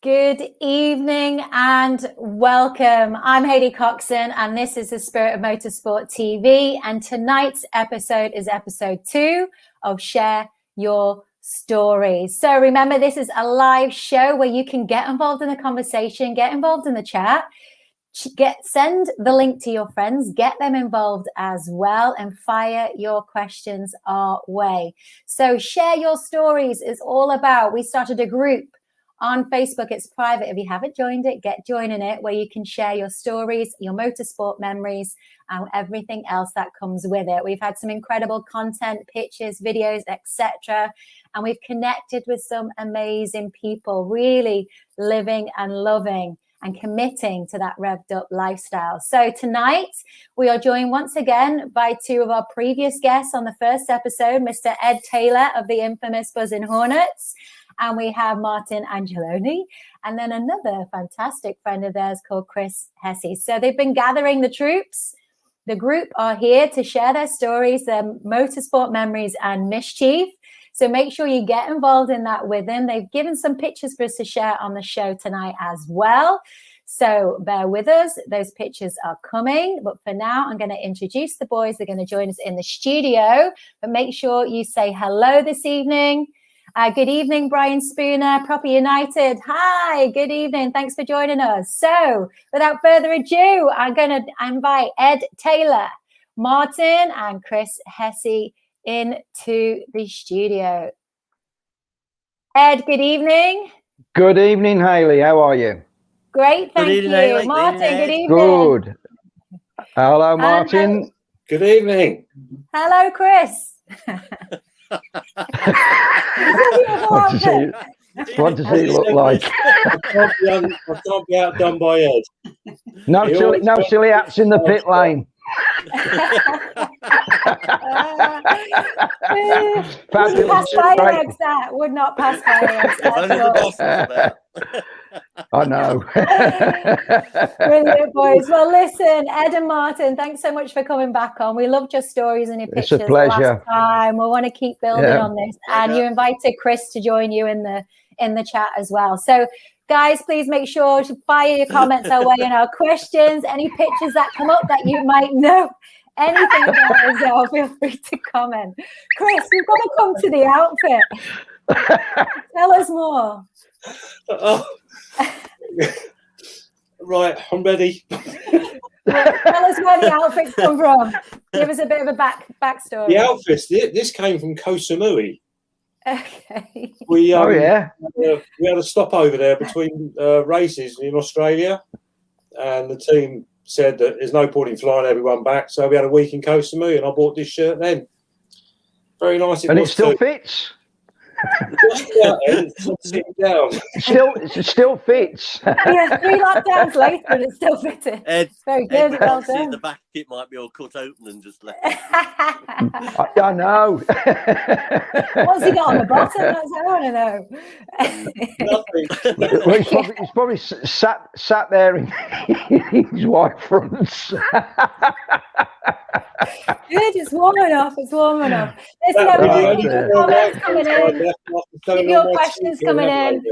Good evening and welcome. I'm Hailey Coxon and this is the Spirit of Motorsport TV, and tonight's episode is episode 2 of Share Your Stories. So remember, this is a live show where you can get involved in the conversation, get involved in the chat, send the link to your friends, get them involved as well, and fire your questions our way. So Share Your Stories is all about, we started a group on Facebook. It's private. If you haven't joined it, get joining it, where you can share your stories, your motorsport memories, and everything else that comes with it. We've had some incredible content, pictures, videos, etc. And we've connected with some amazing people, really living and loving and committing to that revved up lifestyle. So tonight we are joined once again by two of our previous guests on the first episode, Mr. Ed Taylor of the infamous Buzzin' Hornets, and we have Martin Angeloni, and then another fantastic friend of theirs called Chris Hesse. So they've been gathering the troops. The group are here to share their stories, their motorsport memories, and mischief. So make sure you get involved in that with them. They've given some pictures for us to share on the show tonight as well. So bear with us. Those pictures are coming. But for now, I'm going to introduce the boys. They're going to join us in the studio. But make sure you say hello this evening. Good evening, Brian Spooner, Proper United. Hi, good evening. Thanks for joining us. So without further ado, I'm going to invite Ed Taylor, Martin, and Chris Hesse into the studio. Ed, good evening. Good evening, Hailey. How are you? Great, thank you. Hailey. Martin, good evening. Good. Hello, Martin. Good evening. Hello, Chris. What does he look like? I can't be outdone by Ed. No silly hats in the pit lane. Wouldn't pass fire eggs, that would not pass fire eggs. I know. Brilliant, boys. Well, listen, Ed and Martin, thanks so much for coming back on. We loved your stories and your pictures. It's a pleasure. Last time. We want to keep building on this, and you invited Chris to join you in the chat as well. So guys, please make sure to fire your comments our way and our questions. Any pictures that come up that you might know anything about as well, feel free to comment. Chris, we've got to come to the outfit. Tell us more. Right, I'm ready. Tell us where the outfits come from. Give us a bit of a backstory. The outfits, this came from Koh Samui. Okay. We had a stopover there between races in Australia, and the team said that there's no point in flying everyone back, so we had a week in Koh Samui, and I bought this shirt then. Very nice. And it still fits. Sitting down. It still fits. Yeah, 3 lockdowns later, and it's still fitting. Ed, very good. Ed, well see the back, it might be all cut open and just left. I know. What's he got on the bottom? That's what I want to know. Nothing. He's probably sat there in his white fronts. Good, it's warm enough. It's warm enough. Listen, everybody, keep your comments coming in. Keep your questions coming in.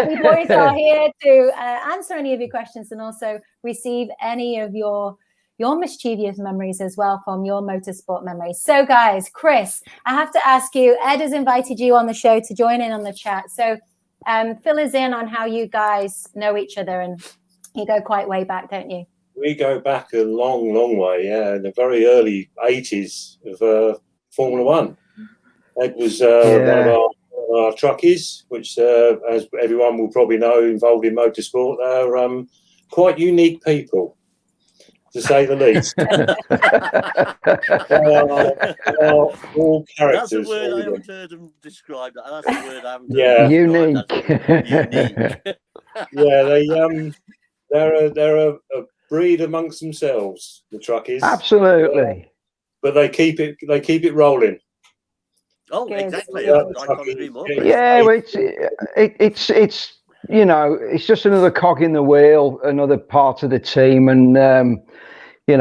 We boys are here to answer any of your questions and also receive any of your mischievous memories as well from your motorsport memories. So, guys, Chris, I have to ask you. Ed has invited you on the show to join in on the chat. So, fill us in on how you guys know each other, and you go quite way back, don't you? We go back a long, long way, in the very early 80s of Formula One. Ed was one of our truckies, which, as everyone will probably know, involved in motorsport. They're quite unique people, to say the least. All characters. That's a word I haven't heard them describe. That's a word I haven't heard Unique. Unique. Yeah, they're a breed amongst themselves, the truckies. Absolutely. But they keep it rolling. Oh, Yes. exactly. I can't agree more. Yeah, well, it's it's just another cog in the wheel, another part of the team, and we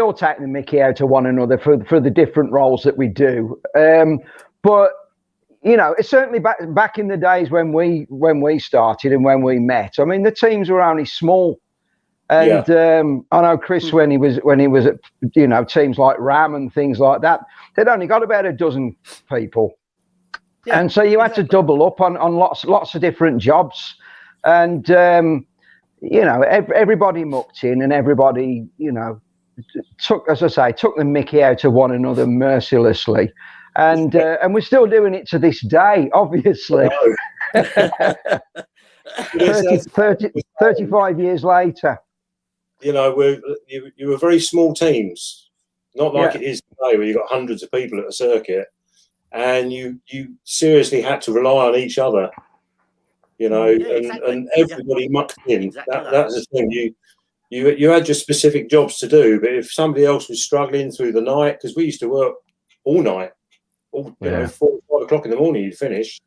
all take the mickey out of one another for the different roles that we do. But you know, it's certainly back in the days when we started and when we met. I mean, the teams were only small, and I know Chris when he was at, you know, teams like Ram and things like that, they'd only got about a dozen people, and so you had to double up on lots of different jobs, and you know, everybody mucked in, and everybody, you know, took the mickey out of one another mercilessly. And we're still doing it to this day, obviously. 35 years later. You know, you were very small teams, not like it is today, where you've got hundreds of people at a circuit, and you seriously had to rely on each other. You know, and everybody mucked in. Exactly that's the thing. You had your specific jobs to do, but if somebody else was struggling through the night, because we used to work all night. You know, 4 or 5 o'clock in the morning you'd finish,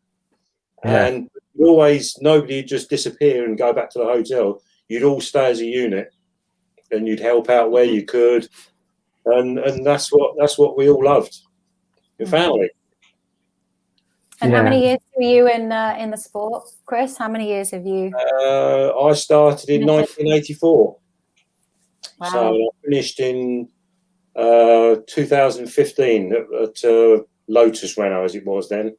and nobody would just disappear and go back to the hotel. You'd all stay as a unit, and you'd help out where you could, and that's what we all loved, your family. And how many years were you in the sport, Chris? How many years have you? I started in 1984, so I finished in 2015 at Lotus Renault, as it was then.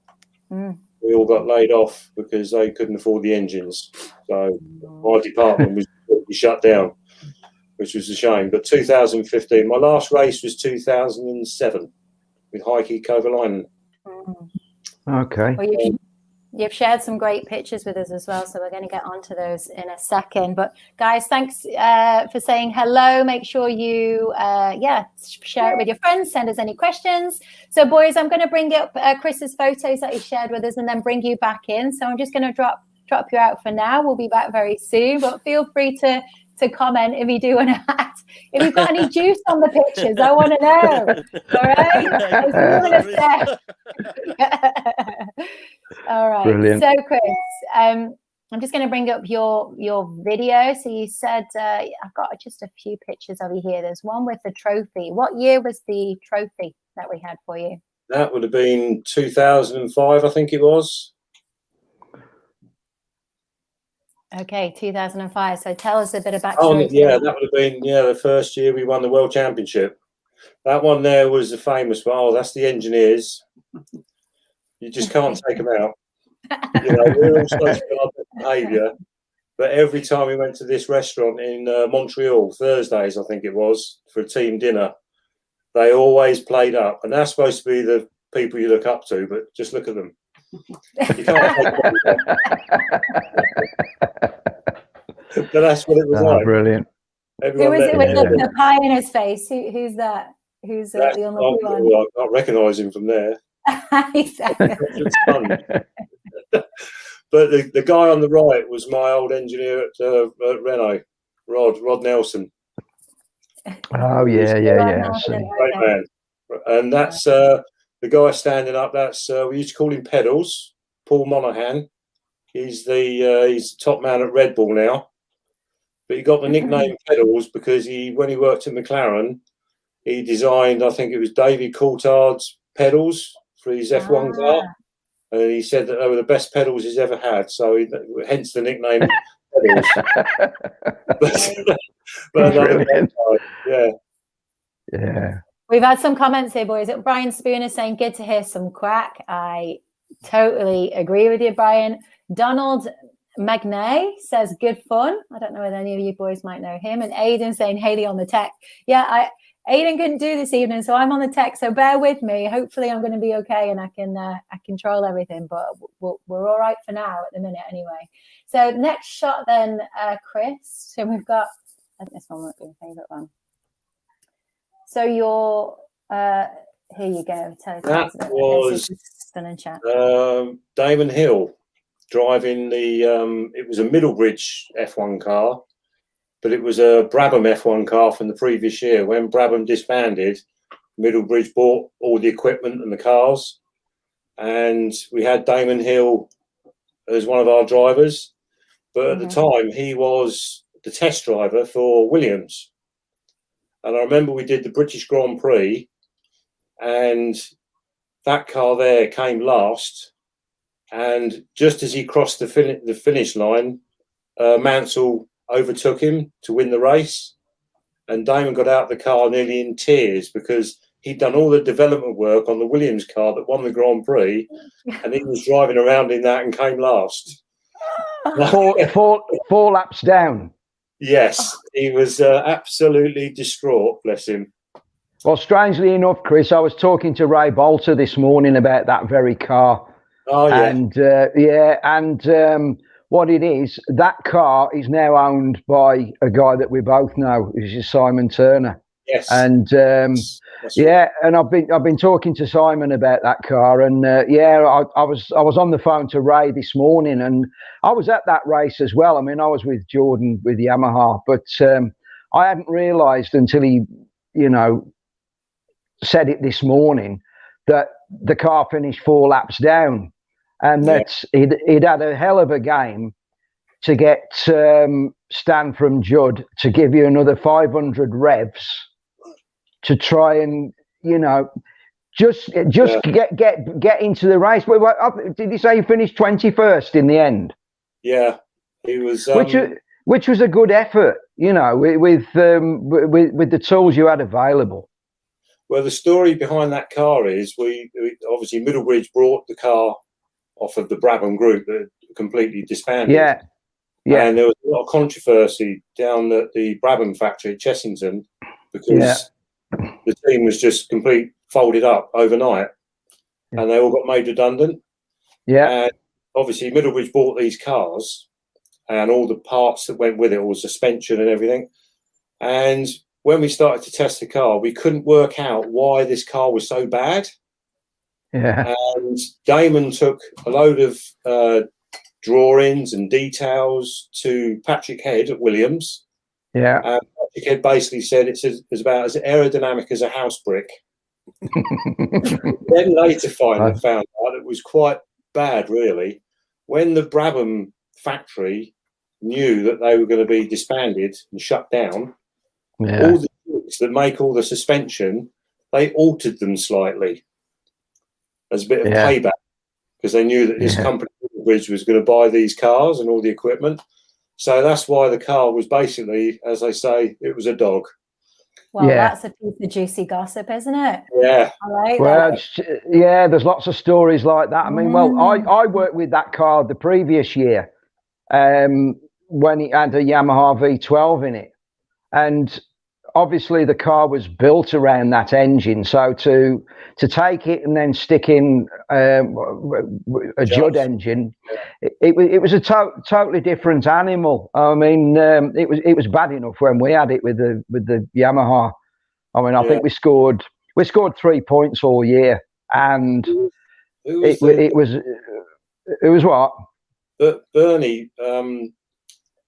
We all got laid off because they couldn't afford the engines. So my department was shut down, which was a shame. But 2015, my last race was 2007 with Heikki Kovalainen. Okay. Well, you've shared some great pictures with us as well, so we're going to get onto those in a second. But guys, thanks for saying hello. Make sure you share it with your friends, send us any questions. So boys, I'm going to bring up Chris's photos that he shared with us and then bring you back in. So I'm just going to drop you out for now. We'll be back very soon, but feel free to comment if you do want to add. If you've got any juice on the pictures, I want to know. All right. All right. Brilliant. So Chris, I'm just going to bring up your video. So you said I've got just a few pictures of you here. There's one with the trophy. What year was the trophy that we had for you? That would have been 2005, I think it was. Okay, 2005. So tell us a bit about. That would have been the first year we won the World Championship. That one there was the famous one. Oh, that's the engineers. You just can't take them out. You know, we're all supposed to be on behaviour, but every time we went to this restaurant in Montreal, Thursdays I think it was, for a team dinner, they always played up, and that's supposed to be the people you look up to. But just look at them. You can't take them out. But that's what it was like. Brilliant. Who is it with the pie in his face? Who's that? Who's the unlucky one? I can't recognise him from there. Exactly. But the guy on the right was my old engineer at Renault, Rod Nelson. Oh yeah. Great man. And that's the guy standing up. That's we used to call him Pedals, Paul Monaghan. He's the top man at Red Bull now. But he got the nickname Pedals because when he worked at McLaren, he designed, I think it was David Coulthard's pedals for his F1 car. And he said that they were the best pedals he's ever had. So hence the nickname Pedals. Yeah. We've had some comments here, boys. Brian Spooner saying, good to hear some crack. I totally agree with you, Brian. Donald Magnay says, good fun. I don't know whether any of you boys might know him. And Aidan saying, Hailey on the tech. Yeah, Aidan couldn't do this evening, so I'm on the tech. So bear with me. Hopefully I'm going to be okay and I control everything. But we're all right for now at the minute anyway. So next shot then, Chris. So we've got, I think this one might be my favourite one. So you're, here you go. That was Damon Hill driving it was a Middlebridge F1 car, but it was a Brabham F1 car from the previous year. When Brabham disbanded, Middlebridge bought all the equipment and the cars, and we had Damon Hill as one of our drivers. But at the time, he was the test driver for Williams. And I remember we did the British Grand Prix, and that car there came last, and just as he crossed the finish line, Mansell overtook him to win the race, and Damon got out of the car nearly in tears because he'd done all the development work on the Williams car that won the Grand Prix, and he was driving around in that and came last. Four laps down. Yes, he was absolutely distraught, bless him. Well, strangely enough, Chris, I was talking to Ray Bolter this morning about that very car. Oh, yeah. And what it is, that car is now owned by a guy that we both know, which is Simon Turner. Yes. And right. and I've been talking to Simon about that car, and I was on the phone to Ray this morning, and I was at that race as well. I mean, I was with Jordan with Yamaha, but I hadn't realised until he, said it this morning that the car finished 4 laps down, and that he'd had a hell of a game to get Stan from Judd to give you another 500 revs to try and just get into the race. Did he say he finished 21st in the end? Yeah, he was. Which was a good effort, with the tools you had available. Well, the story behind that car is we obviously Middlebridge brought the car off of the Brabham group that completely disbanded. Yeah. And there was a lot of controversy down at the Brabham factory at Chessington because the team was just folded up overnight, and they all got made redundant. Yeah. And obviously Middlebridge bought these cars and all the parts that went with it, all suspension and everything. And when we started to test the car, we couldn't work out why this car was so bad. Yeah. And Damon took a load of drawings and details to Patrick Head at Williams. Yeah. And Patrick Head basically said it's about as aerodynamic as a house brick. Then later found out it was quite bad, really. When the Brabham factory knew that they were going to be disbanded and shut down, all the tools that make all the suspension, they altered them slightly as a bit of payback, because they knew that this company Bridge was going to buy these cars and all the equipment. So that's why the car was basically, as they say, it was a dog. Well, that's a piece of juicy gossip, isn't it? Yeah. I like that. There's lots of stories like that. I mean, I worked with that car the previous year when it had a Yamaha V12 in it. And obviously the car was built around that engine. So to take it and then stick in a Judd engine, it was a totally different animal. I mean, it was bad enough when we had it with the Yamaha. I mean, I think we scored 3 points all year, and it was what? But Bernie,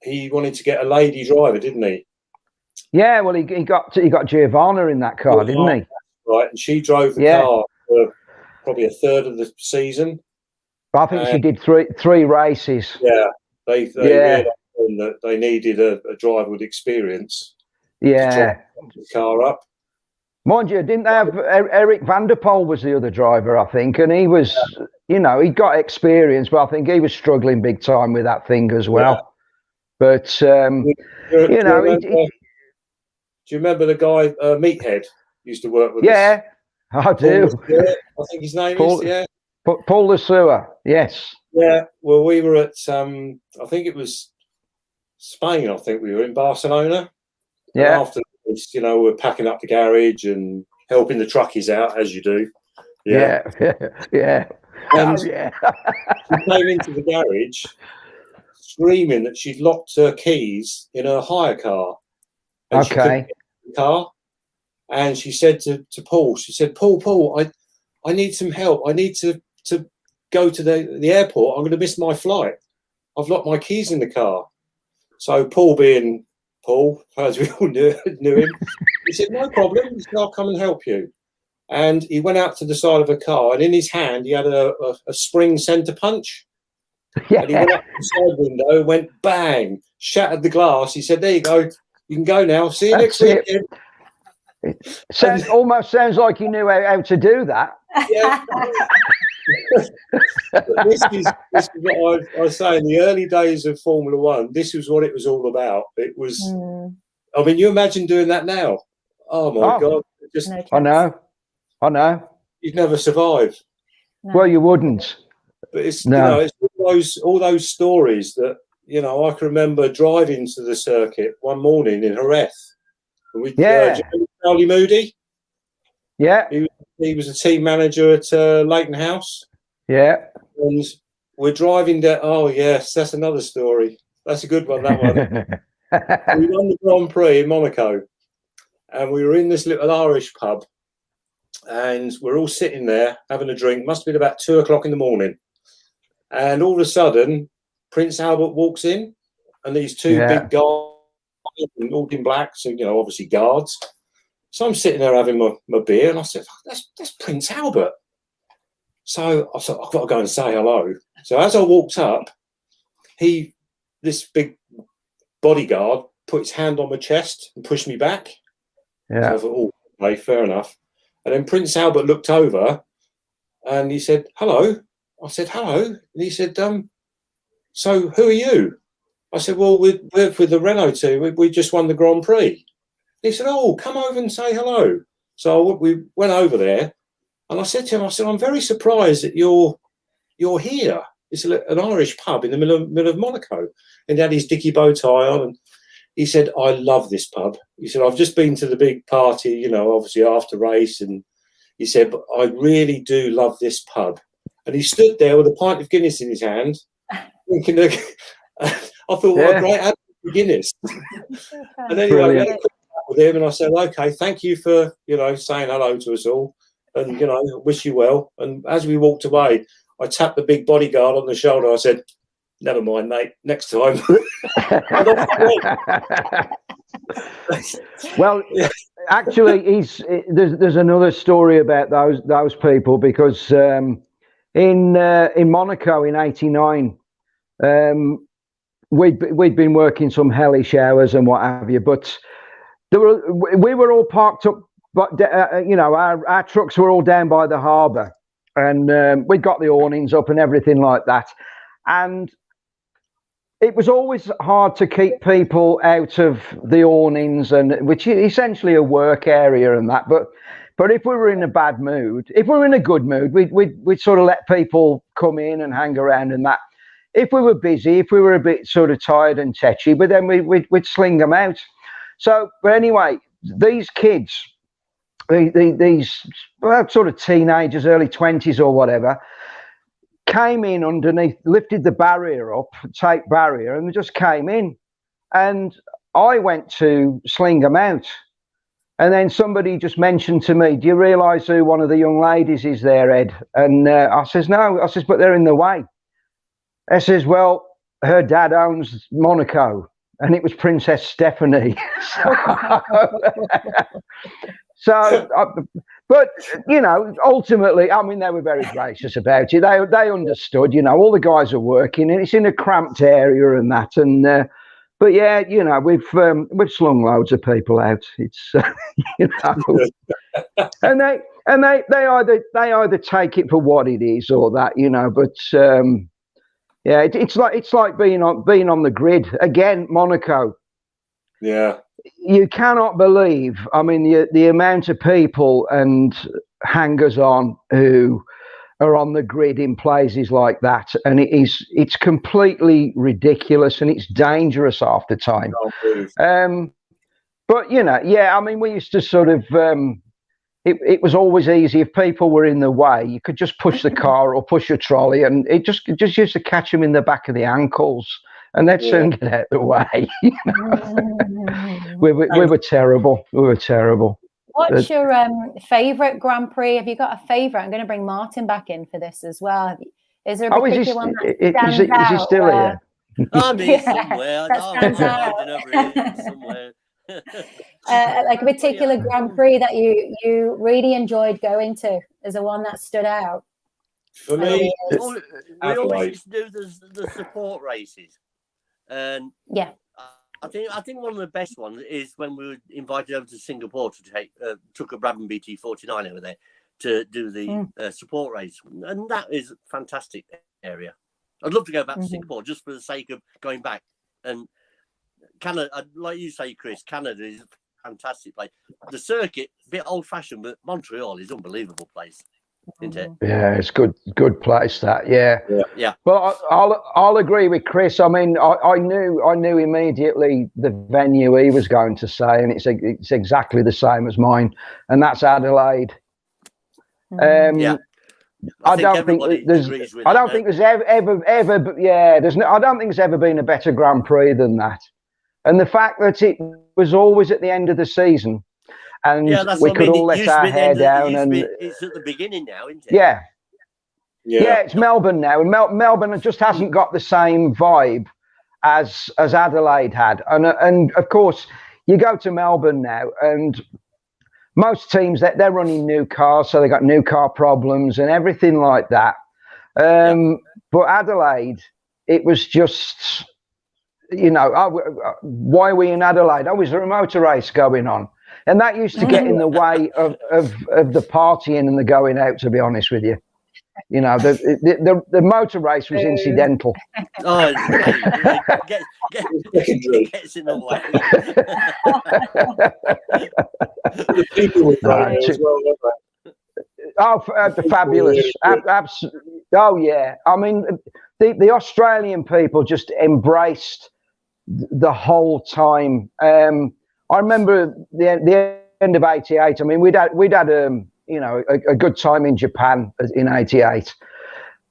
he wanted to get a lady driver, didn't he? Yeah, well, he got Giovanna in that car, didn't he? Right, and she drove the car for probably a third of the season. I think she did three races. Yeah, they realised that they needed a driver with experience. Yeah, to drive the car up. Mind you, didn't they have Eric Vanderpoel was the other driver, I think, and he was, he got experience, but I think he was struggling big time with that thing as well. Yeah. But do you remember the guy Meathead used to work with us? Yeah, I do. I think his name is Paul the Sewer. Yes. Yeah. Well, we were at I think it was Spain. I think we were in Barcelona. Yeah. And after this, we're packing up the garage and helping the truckies out as you do. Yeah. And she came into the garage screaming that she'd locked her keys in her hire car. And she couldn't get in the car. And she said to Paul, Paul, I need some help. I need to go to the airport. I'm going to miss my flight. I've locked my keys in the car. So Paul, being Paul, as we all knew him, he said, no problem. He said, I'll come and help you. And he went out to the side of a car, and in his hand, he had a spring centre punch. Yeah. And he went up to the side window, went bang, shattered the glass. He said, there you go. You can go now. See you next weekend. Almost sounds like you knew how to do that. Yeah. But this is what I say. In the early days of Formula One, this was what it was all about. It was. I mean, you imagine doing that now? Oh my God! Just no I know. You'd never survive. No. Well, you wouldn't. But it's it's all those stories that I can remember driving to the circuit one morning in Jerez. And Charlie Moody. Yeah. He was a team manager at Leighton House. Yeah. And we're driving down. Oh, yes, that's another story. That's a good one, that one. We won the Grand Prix in Monaco. And we were in this little Irish pub. And we're all sitting there having a drink. Must have been about 2:00 in the morning. And all of a sudden, Prince Albert walks in. And these two big guys, all in black, so, obviously guards. So I'm sitting there having my beer, and I said, that's Prince Albert. So I thought, I've got to go and say hello. So as I walked up, this big bodyguard, put his hand on my chest and pushed me back. Yeah. So I thought, oh, okay, fair enough. And then Prince Albert looked over and he said, hello. I said, hello. And he said, so who are you? I said, well, we're with the Renault team. We just won the Grand Prix. He said, oh, come over and say hello. So we went over there, and I said to him, I'm very surprised that you're here. It's an Irish pub in the middle of Monaco. And he had his dicky bow tie on, and he said, I love this pub. He said, I've just been to the big party, obviously after race, and he said, but I really do love this pub. And he stood there with a pint of Guinness in his hand, thinking, I thought, what a great advert for Guinness. And anyway, we had a quick chat with him, and I said, okay, thank you for, saying hello to us all, and, wish you well. And as we walked away, I tapped the big bodyguard on the shoulder. I said, never mind, mate, next time. Well, actually, there's another story about those people, because in Monaco in '89, we'd been working some hellish hours and what have you, but we were all parked up, but our trucks were all down by the harbour, and we'd got the awnings up and everything like that, and it was always hard to keep people out of the awnings, and which is essentially a work area and that. But if we were in a bad mood, if we were in a good mood, we'd sort of let people come in and hang around and that. If we were busy, if we were a bit sort of tired and tetchy, but then we'd sling them out. So, but anyway, these kids, these sort of teenagers, early 20s or whatever, came in underneath, lifted the barrier up, tape barrier, and they just came in. And I went to sling them out. And then somebody just mentioned to me, do you realise who one of the young ladies is there, Ed? And I says, no. I says, but they're in the way. I says, well, her dad owns Monaco, and it was Princess Stephanie. But, ultimately, I mean, they were very gracious about it. They understood, all the guys are working, and it's in a cramped area and that. And, but yeah, we've slung loads of people out. It's, and they either take it for what it is or that, but, yeah, it's like being on the grid again, Monaco. Yeah. You cannot believe, I mean, the amount of people and hangers-on who are on the grid in places like that, and it's completely ridiculous, and it's dangerous half the time. But I mean, we used to sort of it was always easy if people were in the way. You could just push the car or push a trolley, and it just used to catch them in the back of the ankles, and they'd soon get out the way. We were terrible. We were terrible. What's your favourite Grand Prix? Have you got a favourite? I'm going to bring Martin back in for this as well. Is there a particular one that stands out? Is he still here? I'm here somewhere. Somewhere. Like a particular Grand Prix that you really enjoyed going to? Is there one that stood out? For me, we always used to do the support races, and yeah, I think one of the best ones is when we were invited over to Singapore to took a Brabham BT49 over there to do the support race, and that is a fantastic area. I'd love to go back to Singapore just for the sake of going back. And Canada, like you say, Chris, Canada is a fantastic place. The circuit, a bit old-fashioned, but Montreal is an unbelievable place, isn't it? Yeah, it's good place that. Yeah. Yeah. Well, I'll agree with Chris. I mean, I knew immediately the venue he was going to say, and it's exactly the same as mine, and that's Adelaide. Yeah. I don't think there's ever been a better Grand Prix than that. And the fact that it was always at the end of the season, and we could all let our hair down. And it's at the beginning now, isn't it? Yeah, it's Melbourne now, and Melbourne just hasn't got the same vibe as Adelaide had. And of course, you go to Melbourne now, and most teams they're running new cars, so they got new car problems and everything like that. But Adelaide, it was just, why are we in Adelaide? Oh, is there a motor race going on? And that used to get in the way of the partying and the going out, to be honest with you. The motor race was incidental. Oh, gets in the way. The people were going as well, weren't they? Fabulous. Oh, yeah. I mean, the Australian people just embraced the whole time. I remember the end of '88. I mean, we'd had a good time in Japan in '88,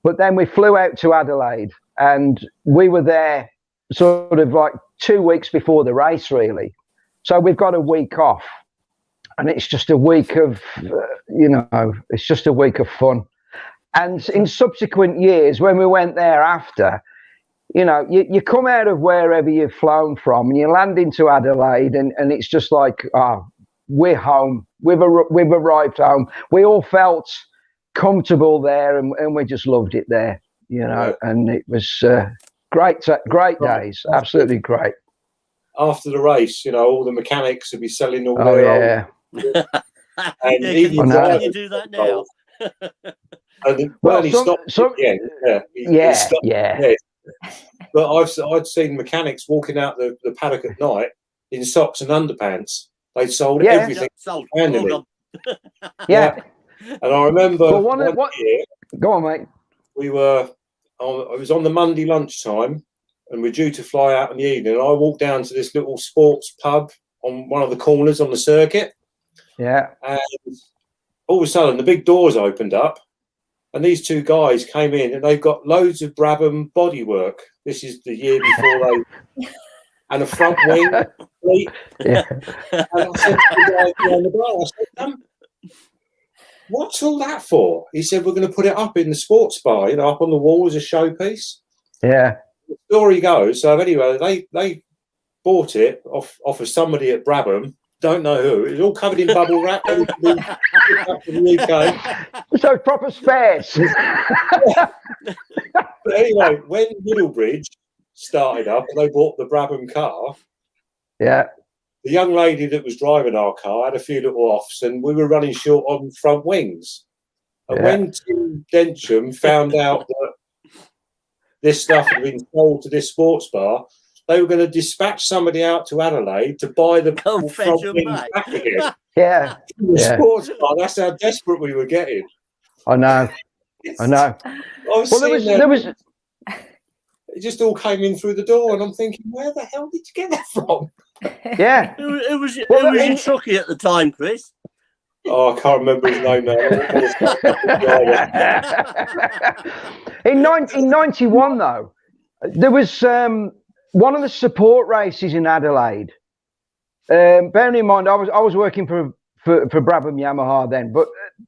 but then we flew out to Adelaide, and we were there sort of like 2 weeks before the race, really. So we've got a week off, and it's just a week of, it's just a week of fun. And in subsequent years, when we went there after, you come out of wherever you've flown from, and you land into Adelaide, and it's just like, we're home. We've arrived home. We all felt comfortable there, and we just loved it there, and it was great days, absolutely great. After the race, all the mechanics would be selling all their old. And can you do that now? And he stopped again. Yeah. But I'd seen mechanics walking out the paddock at night in socks and underpants. They'd sold everything. Yeah. And I remember year, go on, mate. It was on the Monday lunchtime, and we're due to fly out in the evening. And I walked down to this little sports pub on one of the corners on the circuit. Yeah. And all of a sudden, the big doors opened up, and these two guys came in, and they've got loads of Brabham bodywork. This is the year before and a front wing. Yeah. And I said to the guy behind the bar, I said, what's all that for? He said, we're going to put it up in the sports bar, up on the wall as a showpiece. Yeah. The story goes, so anyway, they bought it off of somebody at Brabham. Don't know who. It was all covered in bubble wrap. From the UK. So proper spares. But anyway, when Middlebridge started up and they bought the Brabham car, the young lady that was driving our car had a few little offs, and we were running short on front wings. And when Tim Densham found out that this stuff had been sold to this sports bar, they were going to dispatch somebody out to Adelaide to buy the front wings back again. The sports bar. That's how desperate we were getting. I know. There was. It just all came in through the door, and I'm thinking, where the hell did you get that from? Yeah. It was in Truckee at the time, Chris. Oh, I can't remember his name now. In 91, though, there was one of the support races in Adelaide. Bearing in mind, I was working for Brabham Yamaha then, but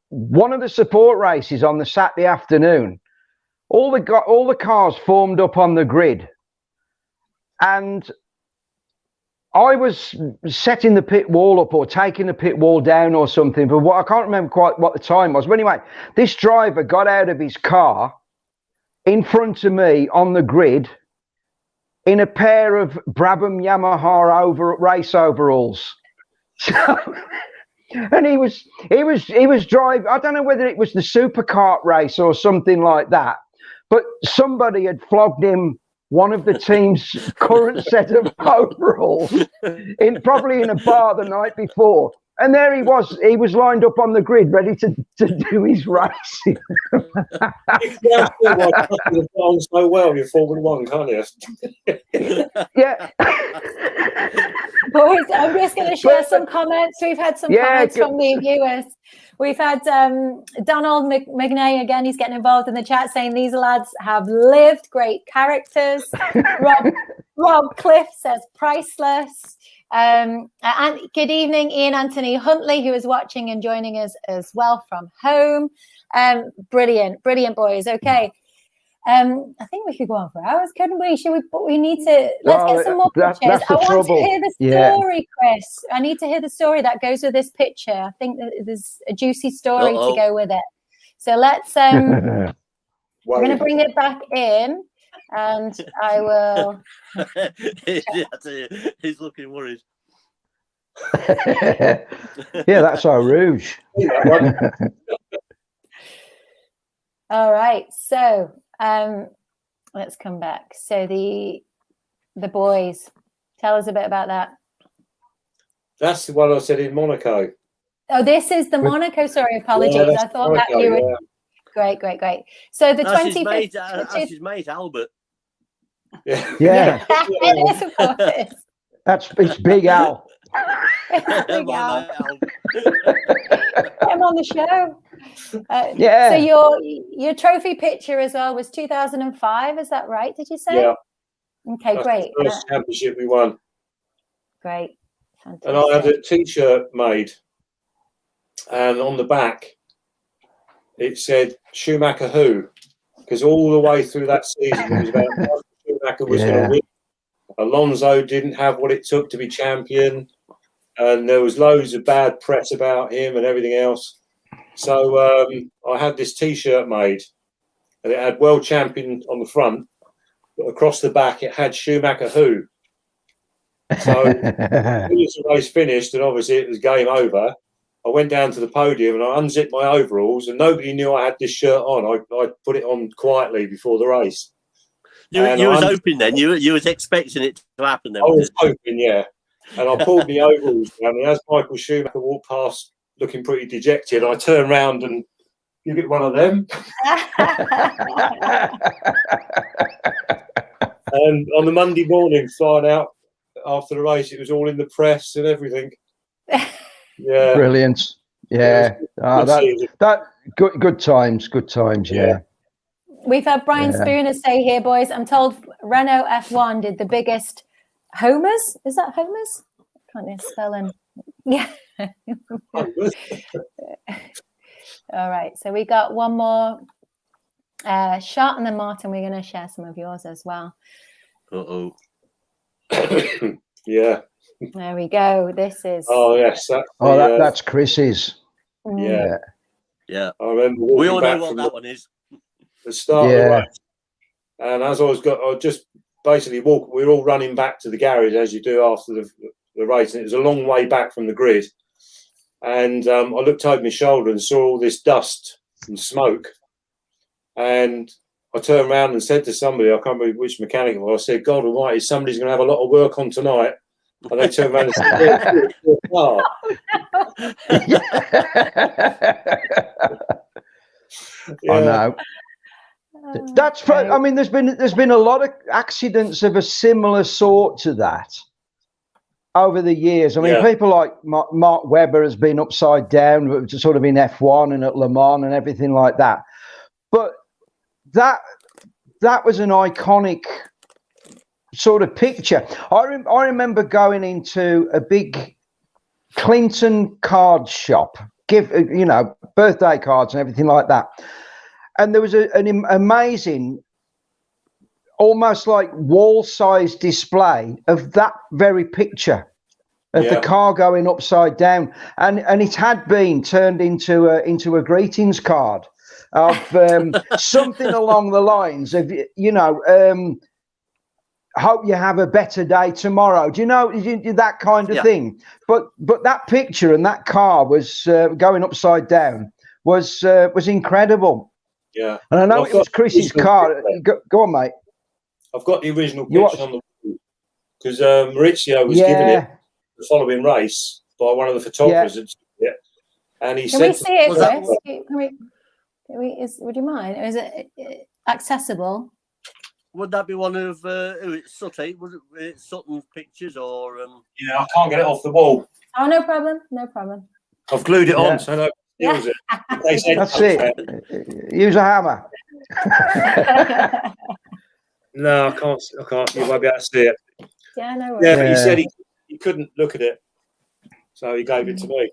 one of the support races on the Saturday afternoon, all the cars formed up on the grid, and I was setting the pit wall up or taking the pit wall down or something. But I can't remember quite what the time was. But anyway, this driver got out of his car in front of me on the grid in a pair of Brabham Yamaha race overalls. And he was driving. I don't know whether it was the supercart race or something like that, but somebody had flogged him one of the team's current set of overalls probably in a bar the night before. And there he was lined up on the grid, ready to do his racing. You can see why you've gone so well, you're Formula 1, can't you? Yeah. Boys, I'm just going to share some comments. We've had some comments from the viewers. We've had Donald McNay again. He's getting involved in the chat saying these lads have lived, great characters. Rob Cliff says priceless. And good evening, Ian Anthony Huntley, who is watching and joining us as well from home. Brilliant, boys. Okay. I think we could go on for hours, couldn't we? But we need to let's get some more pictures. I want to hear the story, Chris. I need to hear the story that goes with this picture. I think that there's a juicy story to go with it. So let's we're gonna bring it back in and I will he's looking worried. Yeah, that's our rouge. All right, so let's come back. So the boys, tell us a bit about that. That's the one I said in Monaco. Oh, this is the Monaco. Sorry, apologies. Yeah, I thought Monaco, that you were great. So the 25th. That's his mate Albert. Yeah. It is, of course. It's Big Al. Big Al. Him on the show. Yeah. So your trophy picture as well was 2005. Is that right? Did you say? Yeah. Okay, That's great. the first championship we won. Great. Fantastic. And I had a T-shirt made, and on the back it said Schumacher who, because all the way through that season it was about Schumacher was going to win. Alonso didn't have what it took to be champion, and there was loads of bad press about him and everything else. So I had this T-shirt made, and it had world champion on the front, but across the back it had Schumacher who. So as the race finished, and obviously it was game over, I went down to the podium and I unzipped my overalls, and nobody knew I had this shirt on. I put it on quietly before the race. You was hoping then. You was expecting it to happen then. I was hoping, yeah. And I pulled the overalls down, and as Michael Schumacher walked past looking pretty dejected, I turned round and give it one of them. And on the Monday morning, flying out after the race, it was all in the press and everything. Yeah, brilliant. Yeah, good times. Yeah. We've had Brian Spooner say here, boys. I'm told Renault F1 did the biggest homers. Is that homers? Can't you spell them? Yeah. All right. So we got one more shot, and then Martin, we're going to share some of yours as well. Yeah. There we go. This is. Oh yes. That's Chris's. Yeah. Yeah. I remember. We all know what that one is. The start of the race, and as I just basically walk. We were all running back to the garage as you do after the race, and it was a long way back from the grid. And I looked over my shoulder and saw all this dust and smoke, and I turned around and said to somebody, I can't remember which mechanic it was, I said, "God Almighty, somebody's going to have a lot of work on tonight." And they turned around and said, I know. That's. I mean, there's been a lot of accidents of a similar sort to that over the years. I mean, people like Mark Webber has been upside down, sort of in F1 and at Le Mans and everything like that. But that was an iconic sort of picture. I remember going into a big Clinton card shop, birthday cards and everything like that. And there was an amazing, almost like wall-sized display of that very picture of the car going upside down, and it had been turned into a greetings card of something along the lines of hope you have a better day tomorrow. Do you know that kind of thing? But that picture and that car was going upside down was incredible. Yeah. And I know it was Chris's car. Go on, mate. I've got the original picture on the wall because Maurizio was given it the following race by one of the photographers. And he said, "Can we see it, Chris? Would you mind? Is it accessible?" Would that be one of Sutty? Was it Sutton's pictures or? Yeah, I can't get it off the wall. Oh, no problem. No problem. I've glued it on, so no. Use it. That's it. Use a hammer. No, I can't. You won't be able to see it. Yeah, no worries. Yeah, but he said he couldn't look at it, so he gave it to me.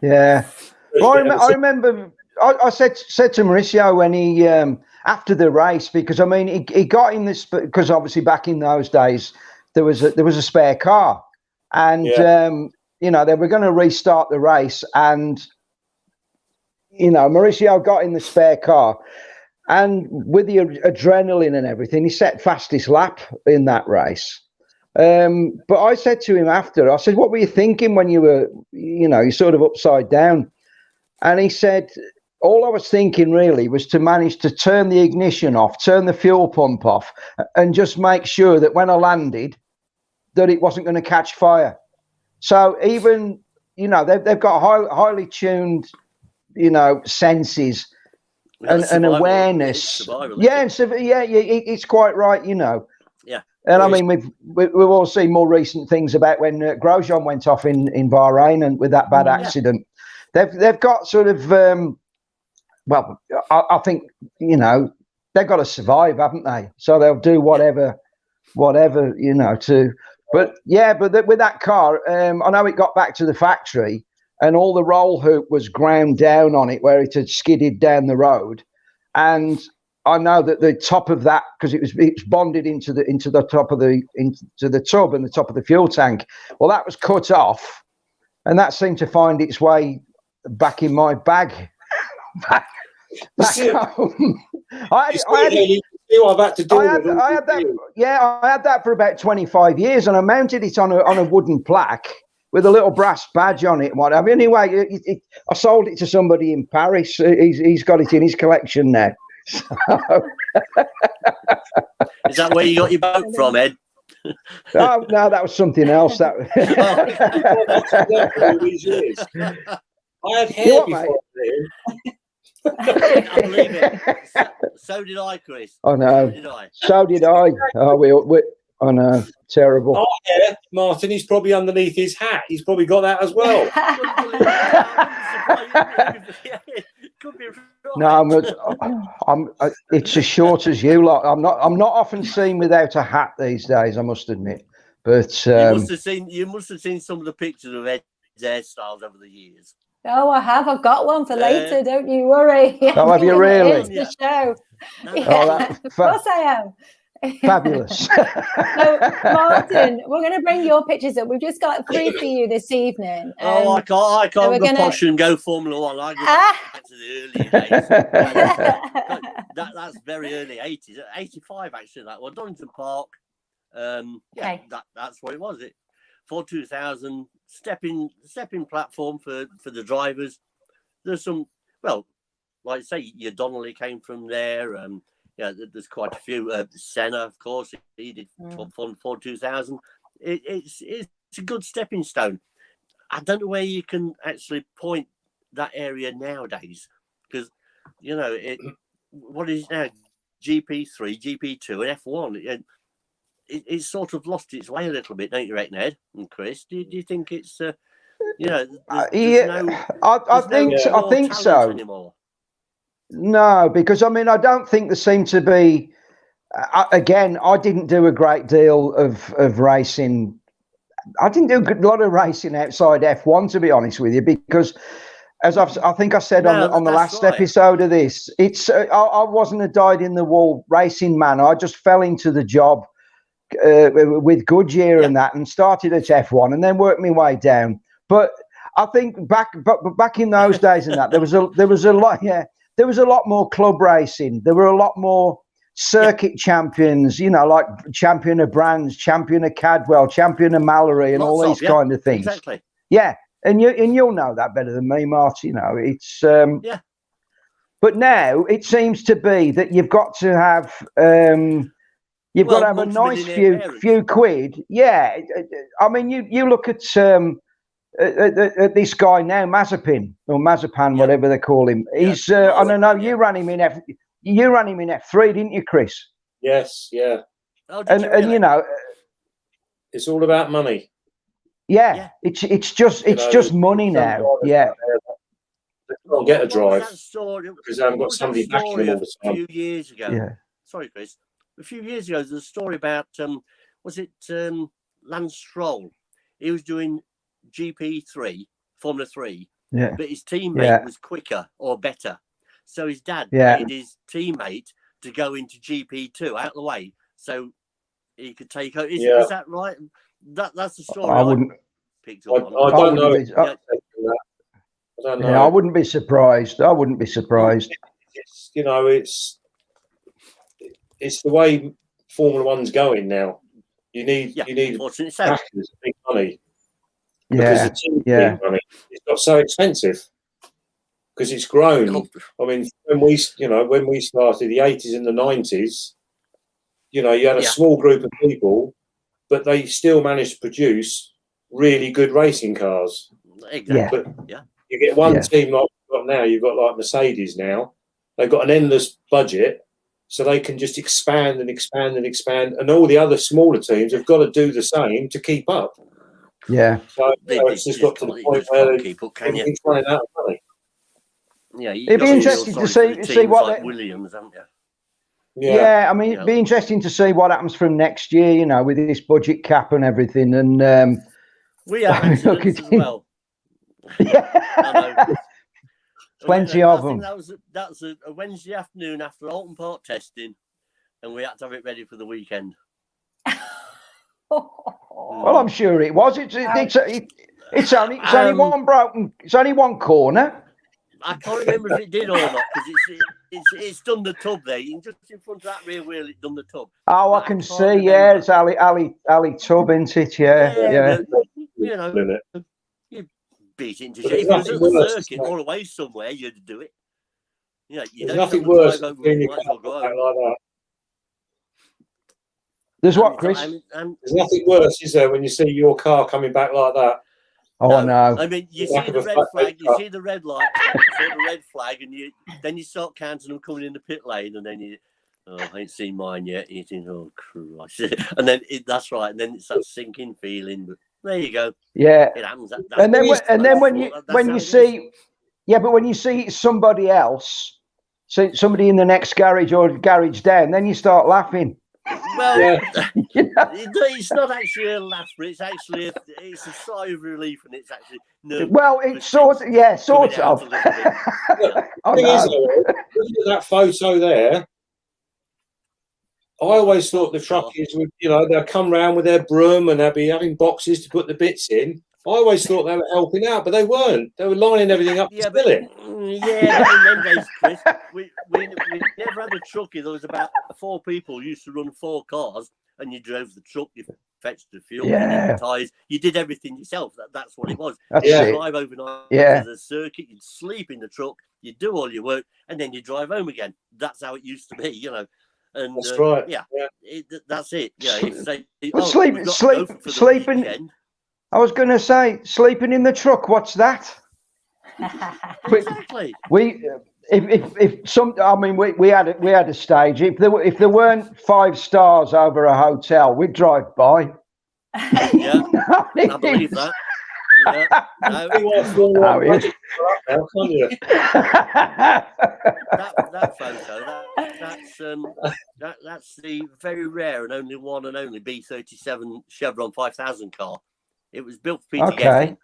Yeah. Well, I remember. I said to Mauricio when he after the race, because I mean he got in this because obviously back in those days there was a spare car, and you know, they were going to restart the race, and you know, Mauricio got in the spare car, and with the adrenaline and everything, he set fastest lap in that race. But I said to him after, I said, "What were you thinking when you were, you know, you're sort of upside down?" And he said, "All I was thinking really was to manage to turn the ignition off, turn the fuel pump off, and just make sure that when I landed, that it wasn't going to catch fire." So even, you know, they've got highly tuned, you know, senses and awareness. It's quite right, you know. Yeah. And I mean, we've all seen more recent things about when Grosjean went off in Bahrain and with that bad accident. They've got sort of, well, I think, you know, they've got to survive, haven't they? So they'll do whatever, you know, to. But with that car, I know it got back to the factory, and all the roll hoop was ground down on it where it had skidded down the road, and I know that the top of that, because it's bonded into the top of into the tub and the top of the fuel tank. Well, that was cut off, and that seemed to find its way back in my bag. back home. I had that for about 25 years, and I mounted it on a wooden plaque with a little brass badge on it. Whatever. Anyway, I sold it to somebody in Paris. He's got it in his collection now. So. Is that where you got your boat from, Ed? No, that was something else. That. I had hair before. I believe it. So did I, Chris. I know. So did I. Oh, I know. Terrible. Oh, yeah, Martin. He's probably underneath his hat. He's probably got that as well. Could be right. No, it's as short as you lot. I'm not often seen without a hat these days, I must admit. But you must have seen some of the pictures of Ed's hairstyles over the years. Oh, I have. I've got one for later. Don't you worry. Oh, have you really? It's the show. Of course I am. Fabulous. So, Martin, we're going to bring your pictures up. We've just got 3 for you this evening. I can't go posh and go Formula One. I go back to the early days. That's very early 80s. 85, actually, that one. Donington Park. That's what it was. For 2000, stepping platform for the drivers. There's some, well, like say, your Donnelly came from there. There's quite a few. Senna, of course, he did for 2000. It's a good stepping stone. I don't know where you can actually point that area nowadays, because you know what is it now? GP3, GP2, and F1. It's sort of lost its way a little bit, don't you reckon, Ed and Chris? Do you think it's I think so. Anymore? No, because I mean I don't think there seemed to be. Again, I didn't do a great deal of racing. I didn't do a lot of racing outside F1, to be honest with you, because as I think I said on the last episode of this, it's I wasn't a dyed-in-the-wool racing man. I just fell into the job with Goodyear and that, and started at F1 and then worked my way down. But I think back in those days and that there was a lot more club racing. There were a lot more circuit champions, you know, like champion of Brands, champion of Cadwell, champion of Mallory, and all these kind of things. Exactly. Yeah, and you'll know that better than me, Marty. You know, it's yeah. But now it seems to be that you've got to have you've got to have a nice few quid. Yeah, I mean, you look at this guy now, Mazapan, whatever they call him. He's I don't know. You ran him in F3, didn't you, Chris? Yes, yeah. Oh, and you know, it's all about money. Yeah. It's just money now. Yeah. They can't get a drive because they haven't got somebody backing them all the time. A few years ago. Yeah. Sorry, Chris. A few years ago, there's a story about was it Lance Stroll? He was doing GP3, Formula 3, but his teammate was quicker or better. So his dad paid his teammate to go into GP2 out of the way so he could take over. Is that right? That's the story I wouldn't picked up I don't know. I don't know. Yeah, I wouldn't be surprised. It's, you know, it's the way Formula One's going now. You need backers, big money. Because the team money, it's not so expensive because it's grown. I mean, when we started the 80s and the 90s, you know, you had a small group of people, but they still managed to produce really good racing cars. Exactly. But you get one team like you've got now. You've got like Mercedes now. They've got an endless budget, so they can just expand and expand and expand, and all the other smaller teams have got to do the same to keep up. Yeah. So it's just got to the point where keep up, can you? running out of money. Yeah, it'd be interesting to see what like Williams, haven't you? Yeah, I mean, it'd be interesting to see what happens from next year. You know, with this budget cap and everything, and we have accidents as well. Yeah. Plenty of them. That was a Wednesday afternoon after Alton Park testing, and we had to have it ready for the weekend. Well, I'm sure it was. It's only one broken. It's only one corner. I can't remember if it did or not because it's done the tub there. You can just in front of that rear wheel, it's done the tub. Oh, I can see. Yeah, it's Ali Tub, isn't it? Yeah. You know, you beat it into shape. If it was at the circuit or away somewhere, you'd do it. You know, there's nothing worse than being like that. There's what, Chris? There's nothing worse, is there, when you see your car coming back like that? Oh no! I mean, you see the red flag, you see the red light, you see the red flag, and then you start counting them coming in the pit lane, and then I ain't seen mine yet. You think, oh Christ! And then that's right, and then it's that sinking feeling. But there you go. Yeah. It happens. And then when you see it's somebody else, so somebody in the next garage or garage down, then you start laughing. Well, it's not actually a laugh, but it's actually it's a sigh of relief, and it's actually well, it's sort of. The thing is, looking at that photo there, I always thought the truckies would, they'll come round with their broom and they'll be having boxes to put the bits in. I always thought they were helping out, but they weren't. They were lining everything up to spill it. Yeah, but in them days, Chris, we never had a truckie. There was about 4 people used to run 4 cars, and you drove the truck, you fetched the fuel, you did the tyres, you did everything yourself. That's what it was. You'd drive overnight to the circuit, you'd sleep in the truck, you'd do all your work, and then you drive home again. That's how it used to be, And, that's right. That's it. Yeah, sleeping. I was going to say, sleeping in the truck. What's that? Exactly. We had a stage. If there weren't 5 stars over a hotel, we'd drive by. Yeah, I believe that. That photo. That's the very rare and only one and only B37 Chevron 5000 car. It was built for Peter Geffen,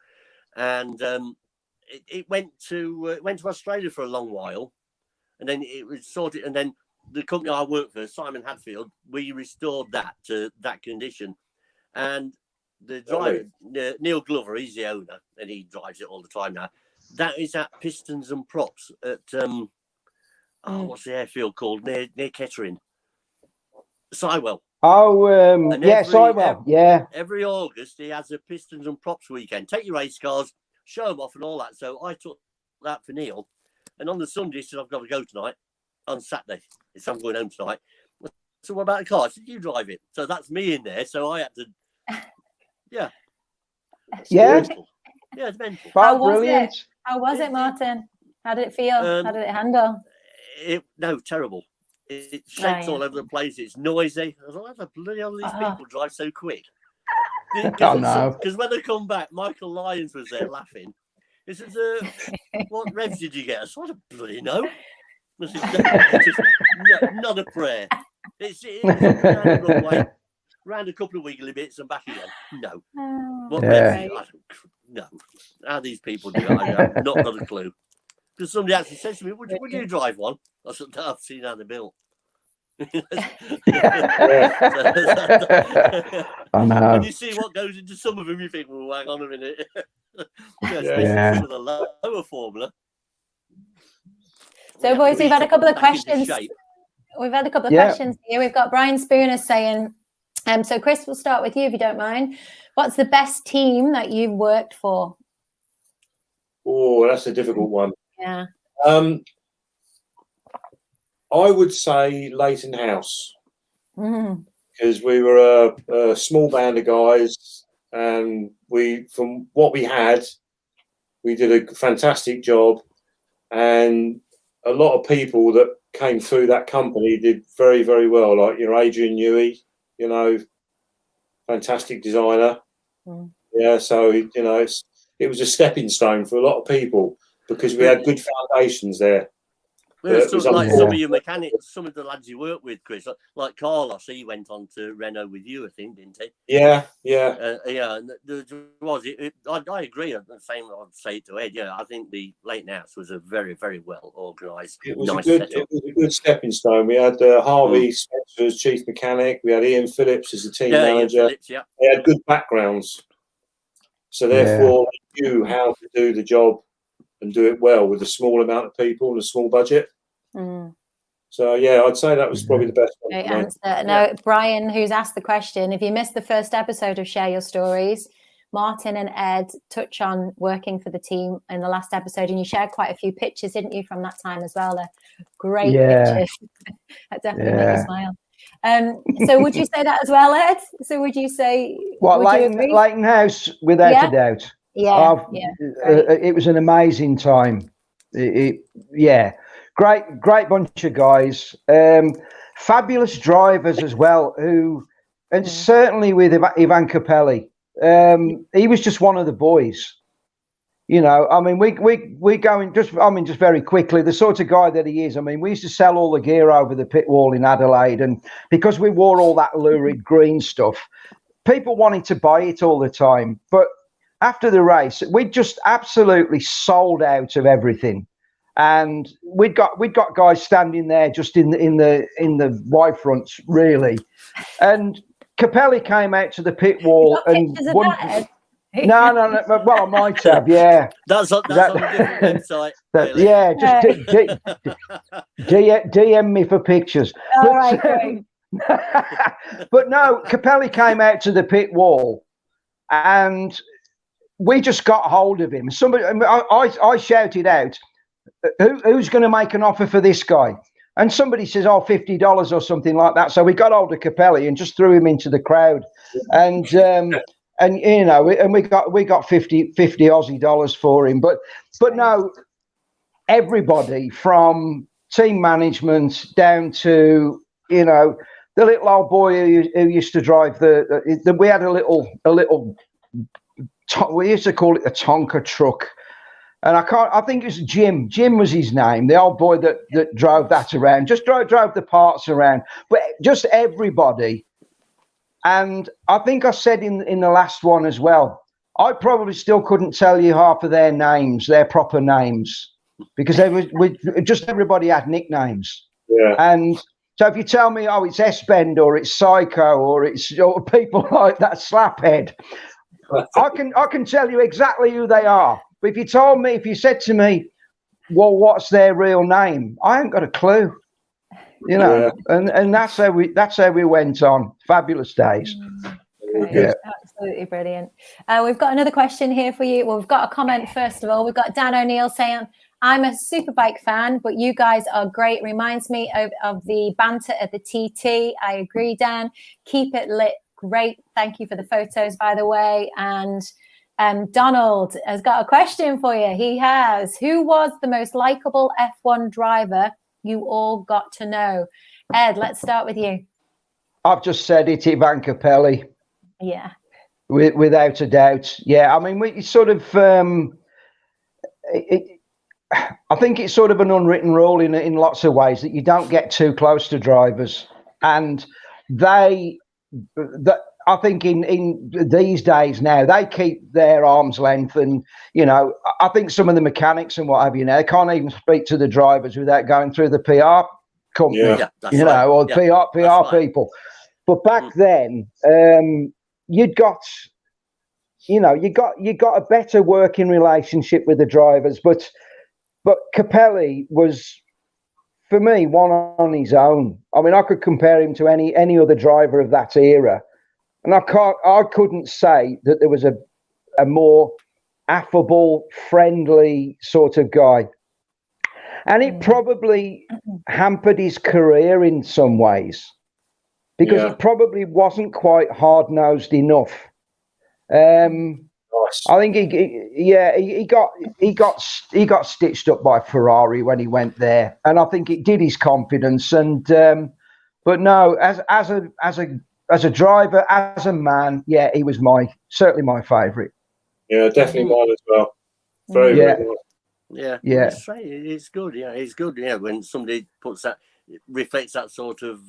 and it went to Australia for a long while, and then it was sorted. And then the company I worked for, Simon Hadfield, we restored that to that condition. And the driver, Neil Glover, he's the owner, and he drives it all the time now. That is at Pistons and Props at what's the airfield called near Kettering? Sywell. Oh, Sywell. Yeah. Every August, he has a Pistons and Props weekend. Take your race cars, show them off and all that. So I took that for Neil. And on the Sunday, he said, I've got to go tonight. On Saturday, he said, I'm going home tonight. So what about the car? I said, you drive it. So that's me in there. So I had to, yeah. Yeah. Mental. Yeah, it's mental. How was brilliant. it? How was it, Martin? How did it feel? How did it handle? No, terrible. It shakes all over the place. It's noisy. I was like, how the bloody hell these people drive so quick? Because when they come back, Michael Lyons was there laughing. He says, what revs did you get? I said, I don't bloody know. I said, not a prayer. It's round a couple of wiggly bits and back again. No. What revs? No. How these people do it, I've not got a clue. Because somebody actually says to me, would you drive one? I said, no, I've seen how they're built. I know. When you see what goes into some of them, you think, well, hang on a minute. Especially some of the lower formula. So, boys, we've had a couple of questions. We've had a couple of questions here. We've got Brian Spooner saying, so Chris, we'll start with you if you don't mind. What's the best team that you've worked for? Oh, that's a difficult one. Yeah. I would say Leighton House, because we were a small band of guys, and from what we had, we did a fantastic job, and a lot of people that came through that company did very, very well. Like Adrian Newey, fantastic designer. Yeah, so it was a stepping stone for a lot of people because we had good foundations there. Some of your mechanics, some of the lads you work with, Chris, like Carlos, he went on to Renault with you, I think, didn't he? Yeah. And I agree. I'm saying I'd say it to Ed. Yeah, I think the Leighton House was a very, very well organised, nice setup. It was a good stepping stone. We had Harvey Spencer as chief mechanic. We had Ian Phillips as the team manager. They had good backgrounds, so therefore they knew how to do the job and do it well with a small amount of people and a small budget. So, I'd say that was probably the best one. Great answer. Now, Brian, who's asked the question, if you missed the first episode of Share Your Stories, Martin and Ed touch on working for the team in the last episode, and you shared quite a few pictures, didn't you, from that time as well? Great pictures. That definitely made you smile. So would you say that as well, Ed? So would you say... Leighton House, without a doubt. It was an amazing time. Great bunch of guys, fabulous drivers as well. And certainly with Ivan Capelli, he was just one of the boys. I mean, we going just very quickly. The sort of guy that he is. I mean, we used to sell all the gear over the pit wall in Adelaide, and because we wore all that lurid green stuff, people wanted to buy it all the time, but after the race, we just absolutely sold out of everything, and we'd got guys standing there just in the Y fronts, really. And Capelli came out to the pit wall and no. Well, I might have, yeah. That's on a different website. Really. Yeah, just DM me for pictures. All right, great. But no, Capelli came out to the pit wall, and we just got hold of him. I shouted out, who's going to make an offer for this guy? And somebody says, $50 or something like that. So we got hold of Capelli and just threw him into the crowd. And we got 50 Aussie dollars for him. But no, everybody from team management down to, the little old boy who used to drive we had a little we used to call it a Tonka truck, and I think it was Jim was his name, the old boy that drove that around, just drove the parts around, but just everybody. And I think I said in the last one as well, I probably still couldn't tell you half of their names, their proper names, because just everybody had nicknames. And so if you tell me, it's S-Bend or it's Psycho or it's people like that, Slaphead, I can tell you exactly who they are. But if you said to me, well, what's their real name? I ain't got a clue. you know, and that's how we went on. Fabulous days. Great. Absolutely brilliant. We've got another question here for you. Well, we've got a comment first of all. We've got Dan O'Neill saying, I'm a Superbike fan, but you guys are great. Reminds me of the banter at the TT. I agree, Dan. Keep it lit. Great. Thank you for the photos, by the way. And Donald has got a question for you. He has. Who was the most likable F1 driver you all got to know? Ed, let's start with you. I've just said it, Ivan Capelli. Yeah. Without a doubt. Yeah. I mean, we sort of, I think it's sort of an unwritten rule in lots of ways that you don't get too close to drivers. And I think in these days now, they keep their arm's length. And, you know, I think some of the mechanics and what have you now, they can't even speak to the drivers without going through the PR company, or PR people. But back then, you got a better working relationship with the drivers. But Capelli was, for me, one on his own. I mean, I could compare him to any other driver of that era. And I couldn't say that there was a more affable, friendly sort of guy. And it probably hampered his career in some ways because he probably wasn't quite hard-nosed enough. I think he got stitched up by Ferrari when he went there, and I think it did his confidence. And but no, as a driver, as a man, he was certainly my favourite. Yeah, definitely mine as well. Very good. Yeah. It's good. Yeah, it's good. Yeah, when somebody reflects that sort of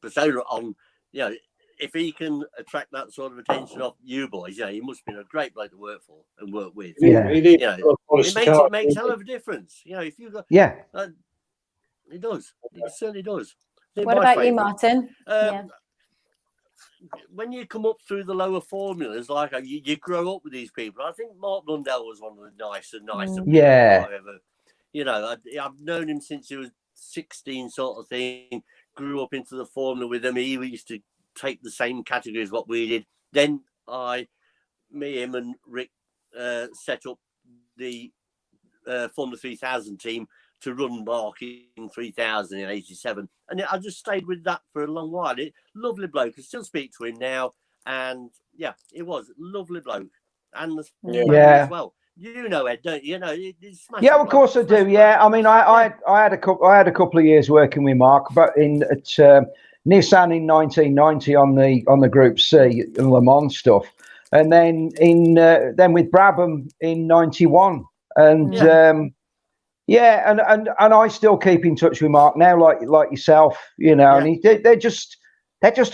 persona on, you know, if he can attract that sort of attention off you boys, he must have been a great bloke to work for and work with. Yeah, it makes a hell of a difference. You know, if you got it does. It certainly does. What about you, Martin? When you come up through the lower formulas, like you grow up with these people. I think Mark Blundell was one of the nicer people I've ever. You know, I've known him since he was 16, sort of thing. Grew up into the formula with him. He used to take the same category as what we did. Then him and Rick set up the Formula 3000 team to run Mark in 3000 in 87. And I just stayed with that for a long while. Lovely bloke. I still speak to him now. And it was a lovely bloke. And as well. You know, Ed, don't you? It's of course I do. Yeah, I mean, I had a couple of years working with Mark, but at Nissan in 1990 on the Group C Le Mans stuff, and then with Brabham in 91, and and I still keep in touch with Mark now, like yourself, you know, and they're just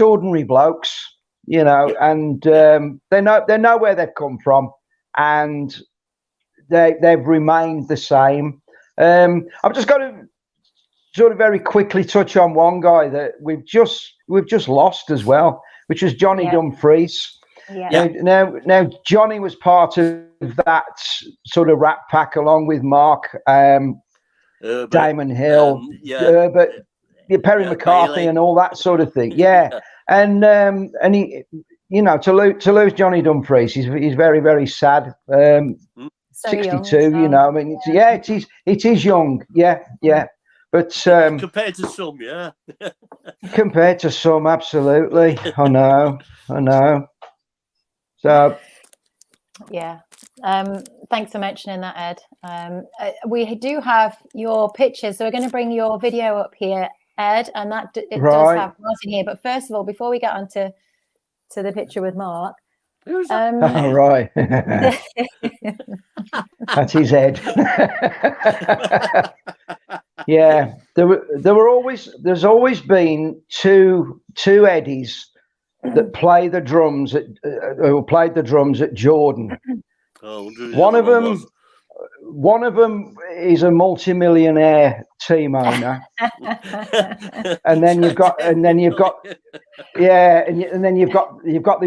ordinary blokes, you know, and they know where they've come from, and they've remained the same. I've just got to sort of very quickly touch on one guy that we've just lost as well, which was Johnny Dumfries. Yeah. Now Johnny was part of that sort of rat pack along with Mark, Damon Hill, Herbert, Perry McCarthy, Bailey, and all that sort of thing. Yeah, and he, you know, to lose Johnny Dumfries, he's very, very sad. 62, young, you know. I mean, it is young. Yeah. But compared to some, compared to some, absolutely. I know. So, thanks for mentioning that, Ed. We do have your pictures, so we're going to bring your video up here, Ed, and that does have Martin here. But first of all, before we get on to the picture with Mark. Right. That's his head. Yeah, there's always been two Eddies that play the drums who played the drums at Jordan. One of them is a multi-millionaire team owner, and then you've got the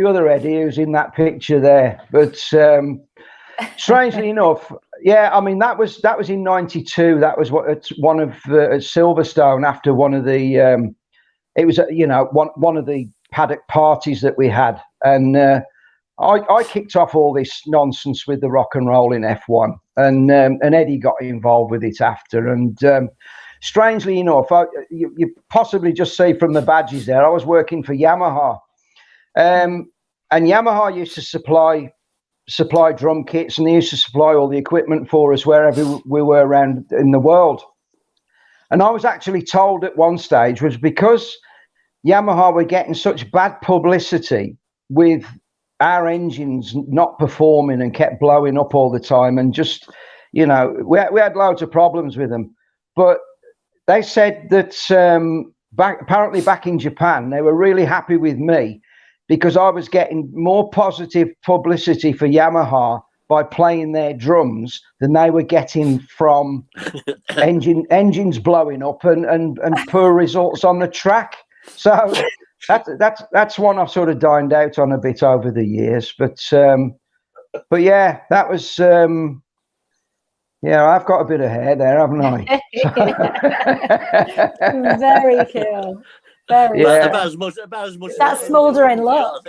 other Eddie who's in that picture there. But strangely enough, Yeah, I mean that was in '92. That was one of Silverstone after one of the. It was one of the paddock parties that we had, and I kicked off all this nonsense with the rock and roll in F1, and Eddie got involved with it after. And strangely enough, you possibly just see from the badges there, I was working for Yamaha, and Yamaha used to supply drum kits, and they used to supply all the equipment for us wherever we were around in the world. And I was actually told at one stage was because Yamaha were getting such bad publicity with our engines not performing and kept blowing up all the time, and just, we had loads of problems with them. But they said that apparently back in Japan, they were really happy with me because I was getting more positive publicity for Yamaha by playing their drums than they were getting from engines blowing up and poor results on the track. So that's one I've sort of dined out on a bit over the years. But yeah, that was I've got a bit of hair there, haven't I? Very cool. Very about as much. That smouldering look.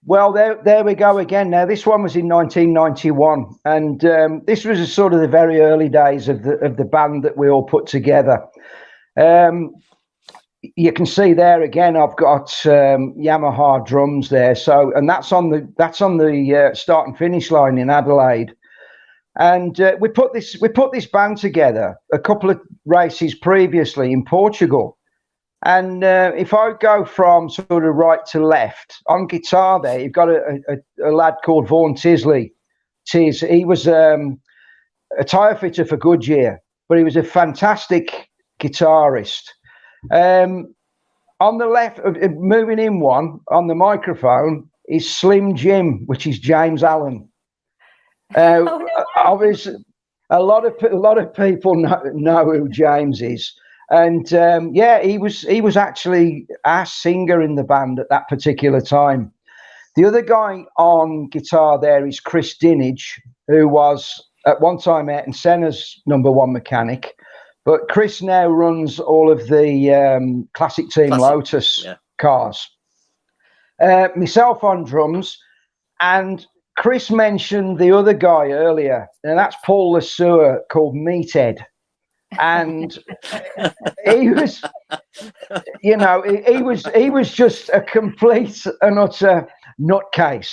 Well, there we go again. Now, this one was in 1991, and this was sort of the very early days of the band that we all put together. You can see there again, I've got Yamaha drums there. So, and that's on the start and finish line in Adelaide. And we put this band together a couple of races previously in Portugal. And if I go from sort of right to left on guitar, there you've got a lad called Vaughan Tisley. He was a tyre fitter for Goodyear, but he was a fantastic guitarist. On the left, moving in one on the microphone is Slim Jim, which is James Allen. Obviously, a lot of people know who James is. And he was actually our singer in the band at that particular time. The other guy on guitar there is Chris Dinage, who was at one time Ayrton Senna's #1 mechanic, but Chris now runs all of the Classic Team Lotus cars. Myself on drums, and Chris mentioned the other guy earlier, and that's Paul Lasure, called Meathead. And he was, he was just a complete and utter nutcase.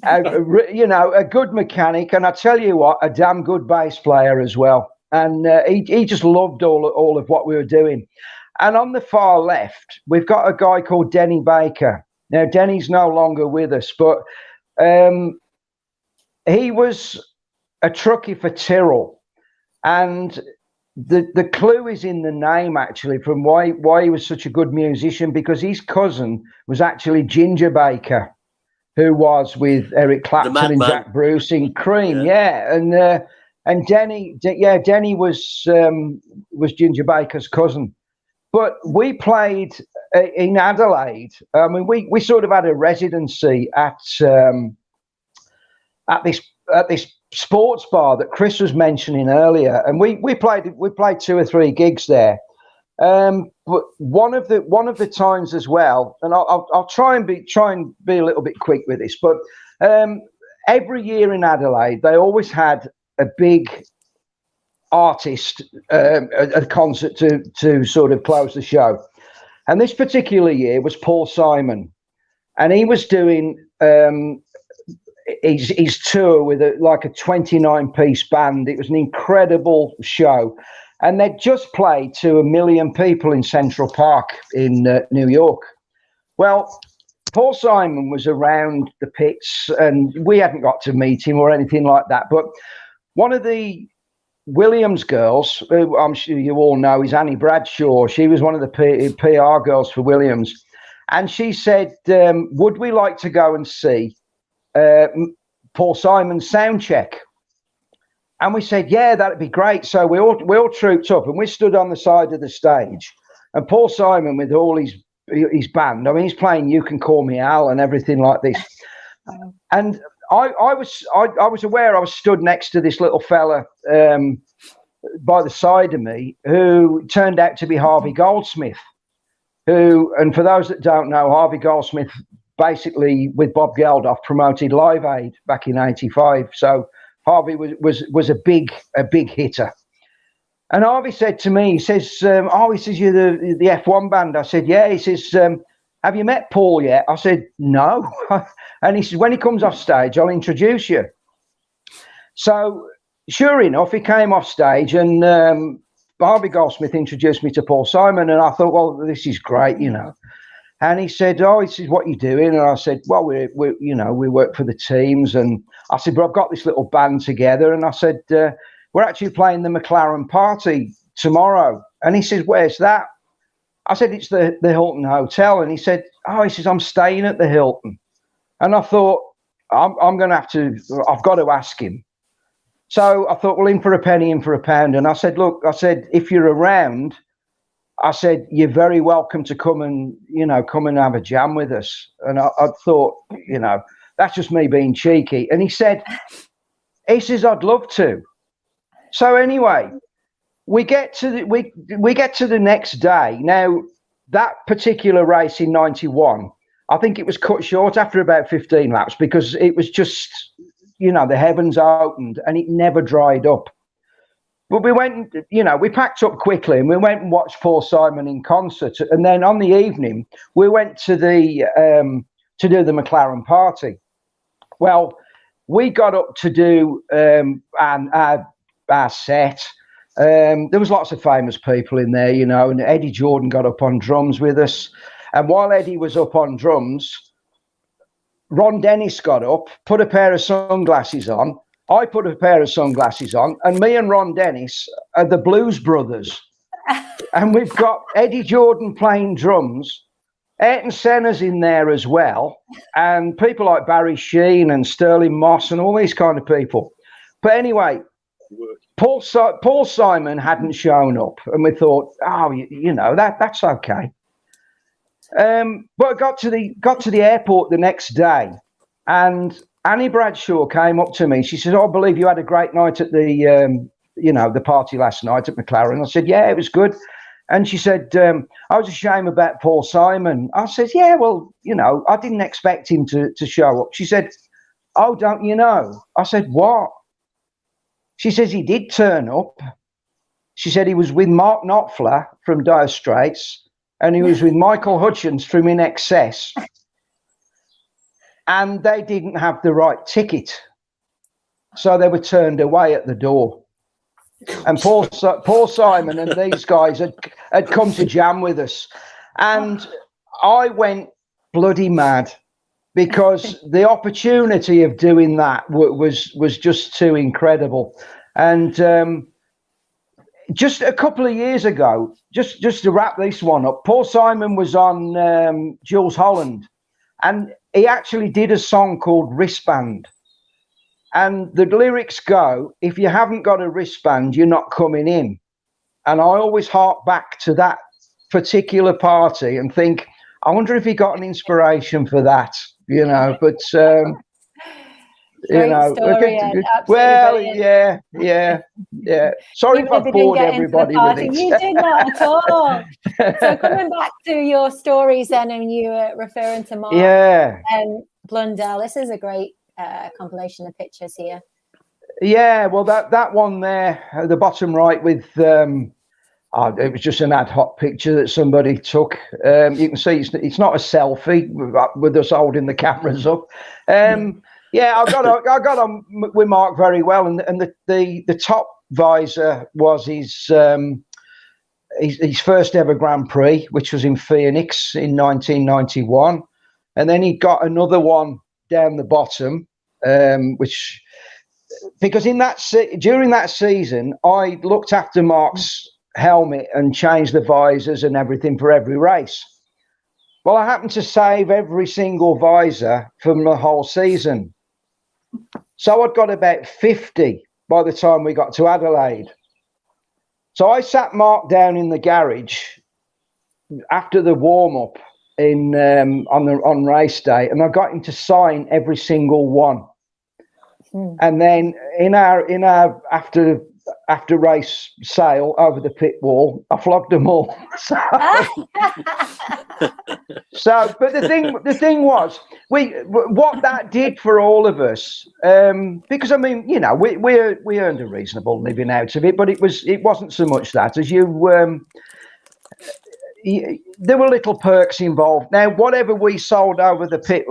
A good mechanic, and I tell you what, a damn good bass player as well. And he just loved all of what we were doing. And on the far left, we've got a guy called Denny Baker. Now, Denny's no longer with us, but he was a truckie for Tyrrell, and the clue is in the name, actually, from why he was such a good musician, because his cousin was actually Ginger Baker, who was with Eric Clapton and Jack Bruce in Cream. And Denny was Ginger Baker's cousin. But we played in Adelaide. I mean, we sort of had a residency at this sports bar that Chris was mentioning earlier, and we played 2 or 3 gigs there. But one of the times as well, and I'll try and be a little bit quick with this, but every year in Adelaide they always had a big artist a concert to sort of close the show, and this particular year was Paul Simon, and he was doing his tour with a 29-piece band. It was an incredible show, and they'd just played to 1 million people in Central Park in New York. Well, Paul Simon was around the pits, and we hadn't got to meet him or anything like that, but one of the Williams girls, who I'm sure you all know, is Annie Bradshaw. She was one of the PR girls for Williams, and she said, would we like to go and see Paul Simon's sound check? And we said, yeah, that'd be great. So we all trooped up, and we stood on the side of the stage, and Paul Simon with all his band, I mean, he's playing You Can Call Me Al and everything like this. And I was aware I was stood next to this little fella by the side of me who turned out to be Harvey Goldsmith, who, and for those that don't know, Harvey Goldsmith basically with Bob Geldof promoted Live Aid back in '85. So Harvey was a big hitter. And Harvey said to me, he says, "Oh, he says you're the F1 band." I said, "Yeah." He says, "Have you met Paul yet?" I said, "No." And he says, "When he comes off stage, I'll introduce you." So sure enough, he came off stage, and Harvey Goldsmith introduced me to Paul Simon, and I thought, well, this is great, you know. And he said, "Oh," he says, "what are you doing?" And I said, "Well, we work for the teams." And I said, "But I've got this little band together." And I said, "We're actually playing the McLaren party tomorrow." And he says, "Where's that?" I said, "It's the Hilton Hotel." And he said, "Oh," he says, "I'm staying at the Hilton." And I thought, I've got to ask him. So I thought, well, in for a penny, in for a pound. And I said, "Look," I said, "if you're around," I said, "you're very welcome to come and have a jam with us." And I thought, that's just me being cheeky. And he says, "I'd love to." So anyway, we get to the next day. Now, that particular race in '91, I think it was cut short after about 15 laps because it was just, the heavens opened and it never dried up. But we went, we packed up quickly and we went and watched Paul Simon in concert. And then on the evening, we went to to do the McLaren party. Well, we got up to do our set. There was lots of famous people in there, and Eddie Jordan got up on drums with us. And while Eddie was up on drums, Ron Dennis got up, put a pair of sunglasses on. I put a pair of sunglasses on, and me and Ron Dennis are the Blues Brothers. And we've got Eddie Jordan playing drums. Ayrton Senna's in there as well, and people like Barry Sheen and Sterling Moss and all these kind of people. But anyway, Paul Simon hadn't shown up, and we thought, that's okay. But I got to the airport the next day, and Annie Bradshaw came up to me. She said, "Oh, I believe you had a great night at the party last night at McLaren." I said, "Yeah, it was good." And she said, "I was ashamed about Paul Simon." I said, "Yeah, well, I didn't expect him to show up." She said, "Oh, don't you know?" I said, "What?" She says, "He did turn up." She said he was with Mark Knopfler from Dire Straits, and he was with Michael Hutchence from In Excess. And they didn't have the right ticket. So they were turned away at the door. And Paul Simon and these guys had come to jam with us. And I went bloody mad because the opportunity of doing that was just too incredible. And just a couple of years ago, just to wrap this one up, Paul Simon was on Jules Holland, and he actually did a song called Wristband. And the lyrics go, "If you haven't got a wristband, you're not coming in." And I always hark back to that particular party and think, I wonder if he got an inspiration for that, but story, well, brilliant. yeah. Sorry if I bored everybody with it. You did not at all. So coming back to your stories then, and you were referring to Mark and Blundell, this is a great compilation of pictures here. Yeah, well, that one there, the bottom right with, it was just an ad hoc picture that somebody took. You can see it's not a selfie with us holding the cameras up. Yeah, I got on with Mark very well, and the top visor was his first ever Grand Prix, which was in Phoenix in 1991, and then he got another one down the bottom, which because during that season I looked after Mark's helmet and changed the visors and everything for every race. Well, I happened to save every single visor from the whole season. So I'd got about 50 by the time we got to Adelaide. So I sat Mark down in the garage after the warm-up on race day, and I got him to sign every single one And then in our after race sale over the pit wall, I flogged them all. But the thing was, what that did for all of us, because I mean, you know, we earned a reasonable living out of it, but it wasn't so much that as there were little perks involved. Now, whatever we sold over the pit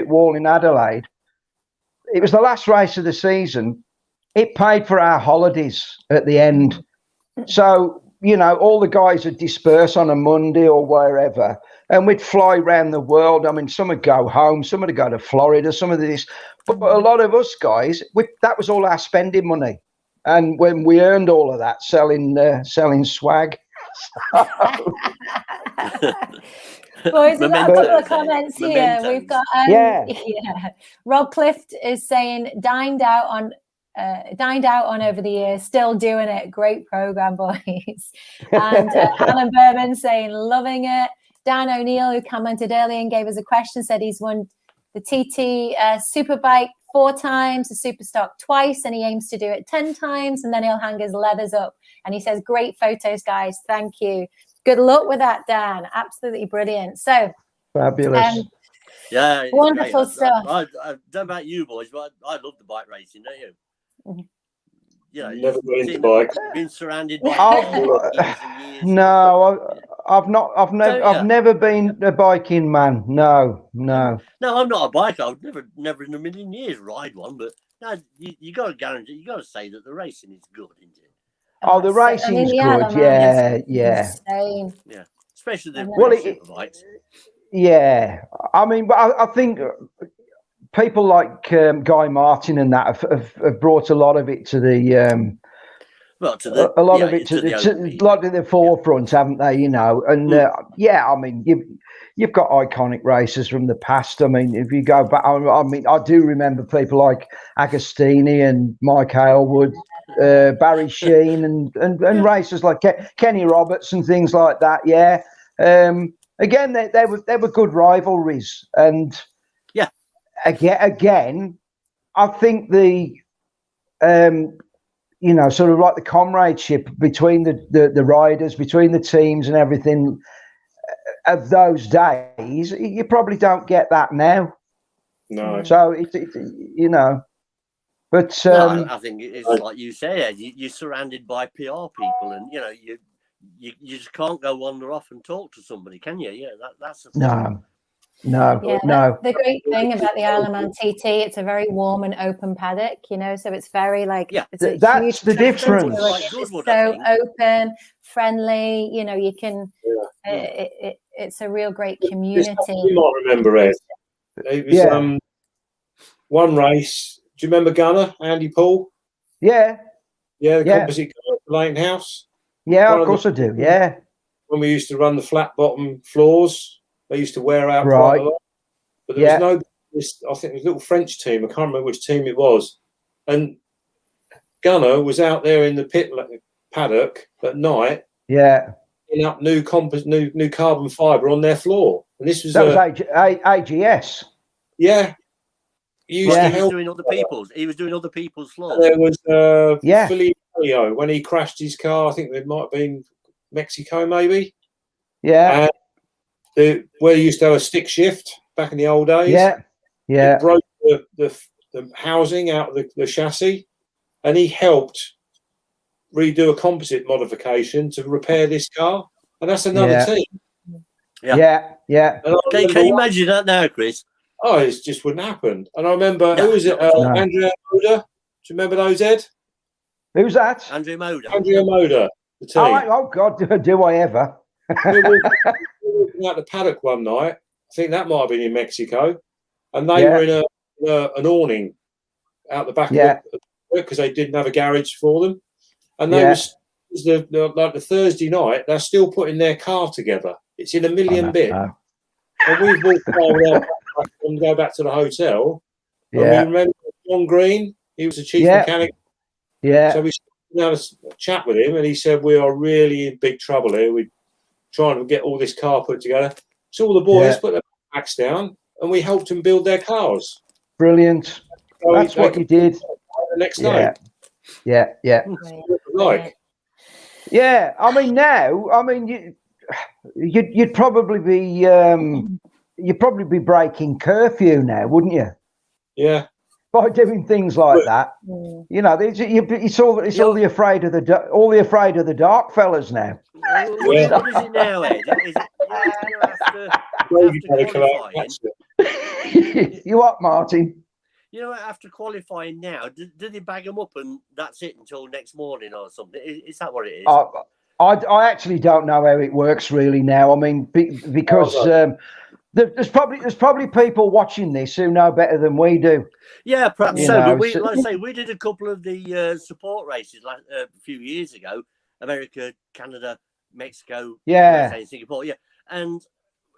wall in Adelaide, it was the last race of the season. It paid for our holidays at the end. So, you know, all the guys would disperse on a Monday or wherever, and we'd fly around the world. I mean, some would go home, some would go to Florida, some of this. But a lot of us guys, that was all our spending money. And when we earned all of that selling swag. Boys, we've got a couple of comments here. We've got Rob Clift is saying dined out on over the years, still doing it. Great program, boys. And Alan Berman saying loving it. Dan O'Neill, who commented earlier and gave us a question, said he's won the TT Superbike 4 times, the Superstock twice, and he aims to do it 10 times, and then he'll hang his leathers up. And he says, great photos, guys. Thank you. Good luck with that, Dan. Absolutely brilliant. So fabulous. Wonderful stuff. I don't know about you boys, but I love the bike racing, don't you? Mm-hmm. Yeah, never been into bikes. Been surrounded by years. No, I've never been a biking man. No. No, I'm not a biker. I would never in a million years ride one. But no, you got to guarantee. You got to say that the racing is good, isn't it? Oh, the racing's good. Yeah. Insane. Yeah, especially the superbikes. Yeah, I mean, but I think people like Guy Martin and that have brought a lot of it to the the forefront, haven't they? You know, and I mean, you've got iconic races from the past. I mean, if you go back, I mean, I do remember people like Agostini and Mike Aylwood, Barry Sheen, and racers like Kenny Roberts and things like that. Yeah. Again, they were good rivalries, and again, I think the sort of like the comradeship between the riders, between the teams, and everything of those days, you probably don't get that now. No. So but I think it's like you said, you're surrounded by PR people, and you just can't go wander off and talk to somebody, can you? Yeah, that's the thing. No. The great thing about the Isle of Man TT, it's a very warm and open paddock, so it's very that's the difference. It's so open, friendly, you can. It's a real great community. You might remember it. It was one race. Do you remember Gunner, Andy Paul? Yeah. Yeah, the composite car at the Lane House. Yeah, of course I do. Yeah. When we used to run the flat bottom floors, they used to wear out quite a lot. But there was I think it was a little French team. I can't remember which team it was. And Gunner was out there in the pit paddock at night. Yeah. Putting up new carbon fibre on their floor. And this was AGS. Yeah. He was doing other people's floors. There was Filio when he crashed his car. I think it might have been Mexico, maybe. Yeah. Where you used to have a stick shift back in the old days. Yeah. It broke the housing out of the chassis, and he helped redo a composite modification to repair this car. And that's another team. Yeah. Can you imagine that now, Chris? Oh, it just wouldn't happen. And I remember, who was it? Andrea Moda. Do you remember those, Ed? Who's that? Andrea Moda. Andrea Moda, the team. Oh God, do I ever? We were walking out the paddock one night. I think that might have been in Mexico. And they were in an awning out the back of the because they didn't have a garage for them. And they was the Thursday night, they're still putting their car together. It's in a million bits. And we've walked and go back to the hotel. And we remember John Green, he was the chief mechanic. Yeah. So we had a chat with him, and he said, we are really in big trouble here. We're trying to get all this car put together. So all the boys put their backs down, and we helped them build their cars. Brilliant. That's what you did. The next day. Yeah. Like. Yeah. I mean, now, you'd probably be breaking curfew now, wouldn't you? Yeah. By doing things like that. You know, it's all the afraid of the dark fellas now. What is it now, Ed? Is it after qualifying? You what, Martin? You know, after qualifying now, do they bag them up and that's it until next morning or something? Is that what it is? I actually don't know how it works really now. I mean, because there's probably people watching this who know better than we do. Yeah, perhaps so. But like I say, we did a couple of the support races a few years ago. America, Canada, Mexico, Singapore. Yeah, and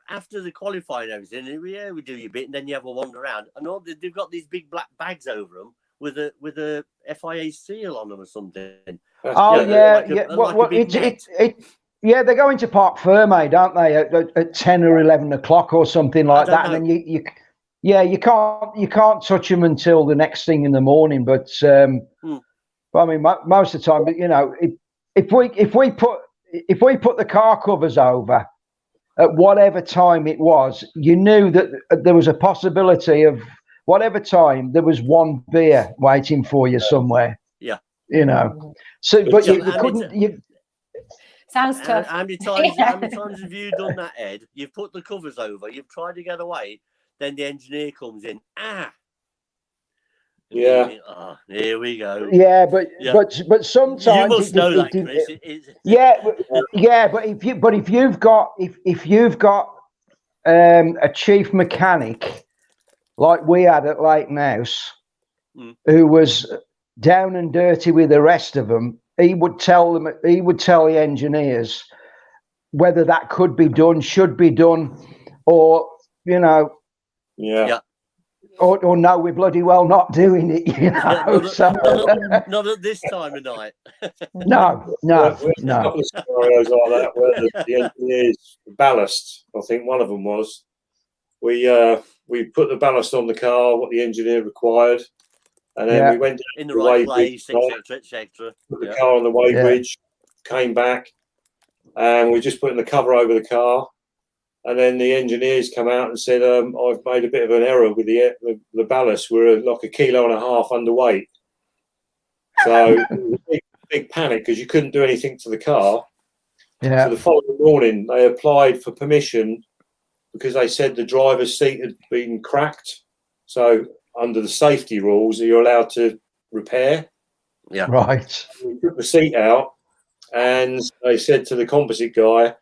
after the qualifying and everything, we do your bit, and then you have a wander around, and they've got these big black bags over them with a FIA seal on them or something. They're going to Parc Ferme, don't they, at 10 or 11 o'clock or something like that, and then you can't touch them until the next thing in the morning. But I mean, most of the time, you know, if we put the car covers over at whatever time it was, you knew that there was a possibility of whatever time there was one beer waiting for you somewhere. Yeah, you know. So, but you couldn't. You sounds tough. How many times have you done that, Ed? You've put the covers over. You've tried to get away. Then the engineer comes in. Yeah. Here we go. Yeah, but sometimes you must know that, Chris. But if you've got a chief mechanic like we had at Leighton House, who was down and dirty with the rest of them, he would tell the engineers whether that could be done, should be done, or or no, we're bloody well not doing it, you know. Not at this time of night. No. A couple of scenarios like that where the engineers ballast. I think one of them was we put the ballast on the car, what the engineer required, and then we went in the right place, etc. Put the car on the weighbridge, came back, and we just putting the cover over the car. And then the engineers come out and said, I've made a bit of an error with the ballast. We're like 1.5 kilos underweight. So it was a big panic because you couldn't do anything to the car. Yeah. So the following morning, they applied for permission because they said the driver's seat had been cracked. So under the safety rules, you're allowed to repair. Yeah. Right. We took the seat out and they said to the composite guy,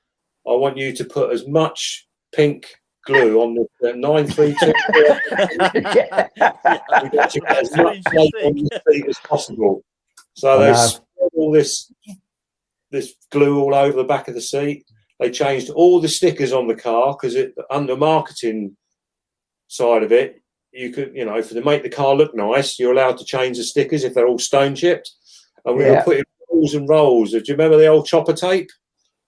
I want you to put as much pink glue on the 932 as much on the seat as possible. So they spread all this glue all over the back of the seat. They changed all the stickers on the car because under marketing side of it, you could, to make the car look nice, you're allowed to change the stickers if they're all stone chipped. And we were putting rolls and rolls. Do you remember the old chopper tape?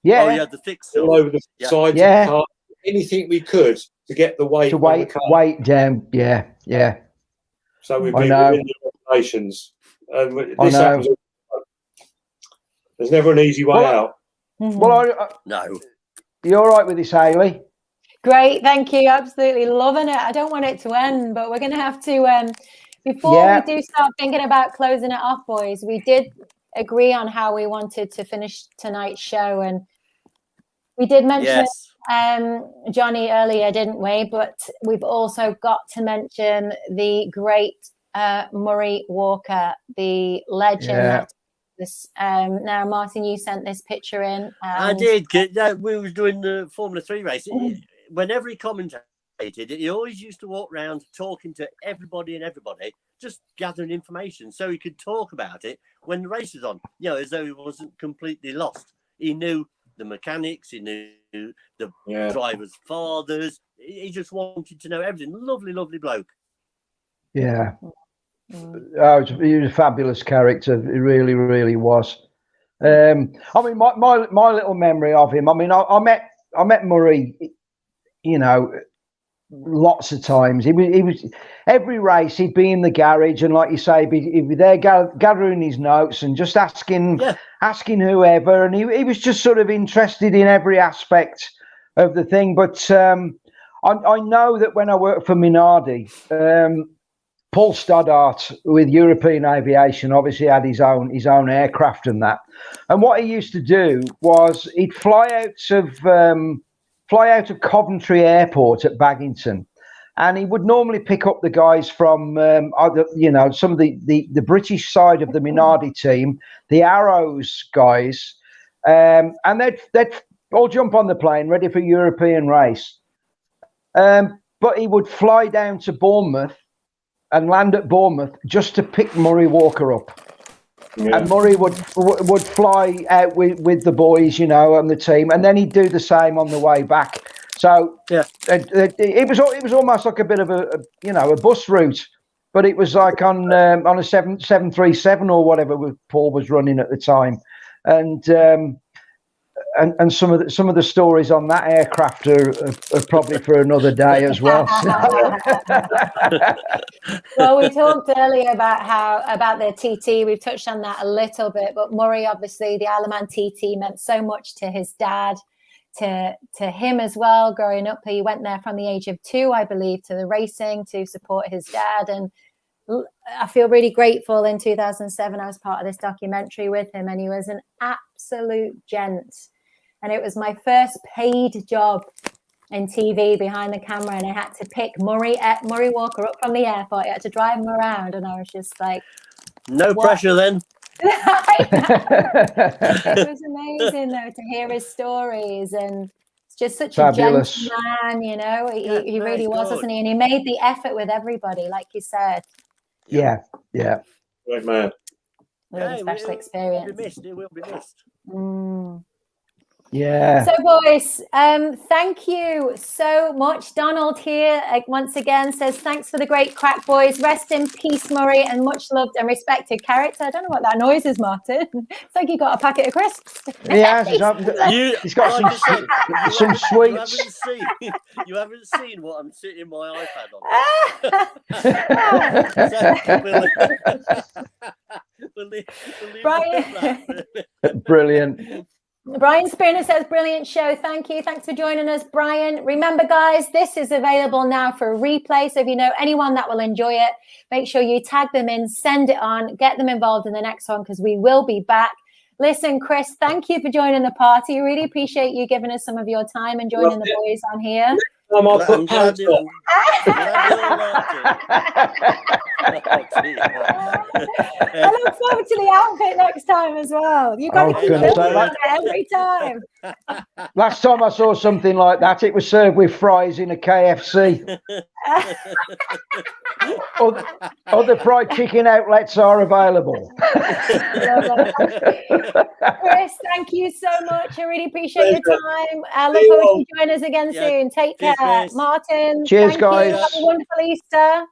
Yeah. Oh, yeah, the thick stuff. All over the sides of the car. Anything we could to get the weight on the car. Weight down. Yeah. So we've been within the regulations. This happens. There's never an easy way out. Well, no. You all right with this, Hailey? Great, thank you. Absolutely loving it. I don't want it to end, but we're going to have to, before we do start thinking about closing it off, boys, we did agree on how we wanted to finish tonight's show, and we did mention Johnny earlier, didn't we? But we've also got to mention the great Murray Walker, the legend. Now, Martin, you sent this picture in. I did. We were doing the Formula 3 race. Whenever he commentated, he always used to walk around talking to everybody, just gathering information so he could talk about it when the race was on, as though he wasn't completely lost. He knew the mechanics, he knew the drivers' fathers. He just wanted to know everything. Lovely, lovely bloke. Yeah. He was a fabulous character. He really, really was. I mean, my little memory of him. I mean, I met Murray, lots of times. He was every race he'd be in the garage, and like you say, he'd be there gathering his notes and just asking whoever, and he was just sort of interested in every aspect of the thing. But I know that when I worked for Minardi, Paul Stoddart with European Aviation obviously had his own aircraft and that. And what he used to do was he'd fly out of Coventry Airport at Baggington, and he would normally pick up the guys from some of the British side of the Minardi team, the Arrows guys, and they'd all jump on the plane ready for European race. But he would fly down to Bournemouth and land at Bournemouth just to pick Murray Walker up. Yeah. And Murray would fly out with the boys, and the team, and then he'd do the same on the way back. So it was almost like a bit of a bus route, but it was like on a 737 or whatever Paul was running at the time, and some of the stories on that aircraft are probably for another day as well. Well, we talked earlier about the TT. We've touched on that a little bit, but Murray, obviously, the Isle of Man TT meant so much to his dad, to him as well. Growing up, he went there from the age of 2, I believe, to the racing to support his dad, and I feel really grateful. In 2007, I was part of this documentary with him, and he was an absolute gent. And it was my first paid job in TV behind the camera, and I had to pick Murray Walker up from the airport. I had to drive him around, and I was just like, no pressure then. It was amazing though to hear his stories, and it's just such fabulous. A gentleman, he really was, wasn't he? And he made the effort with everybody, like you said. Yeah. Great man. Really special experience. It will be missed. Yeah. So, boys, thank you so much. Donald here once again says, thanks for the great crack, boys. Rest in peace, Murray, and much loved and respected character. I don't know what that noise is, Martin. It's like you got a packet of crisps. Yeah, he's got some sweets. You haven't seen what I'm sitting my iPad on. Brilliant. Brian Spooner says, brilliant show. Thank you. Thanks for joining us, Brian. Remember, guys, this is available now for a replay. So if you know anyone that will enjoy it, make sure you tag them in, send it on, get them involved in the next one, because we will be back. Listen, Chris, thank you for joining the party. Really appreciate you giving us some of your time and joining the boys on here. I look forward to the outfit next time as well. You've got to keep it every time. Last time I saw something like that, it was served with fries in a KFC. Other fried chicken outlets are available. Chris, thank you so much. I really appreciate your time. I look forward to joining us again soon. Take care. Martin, cheers, guys. Have a wonderful Easter.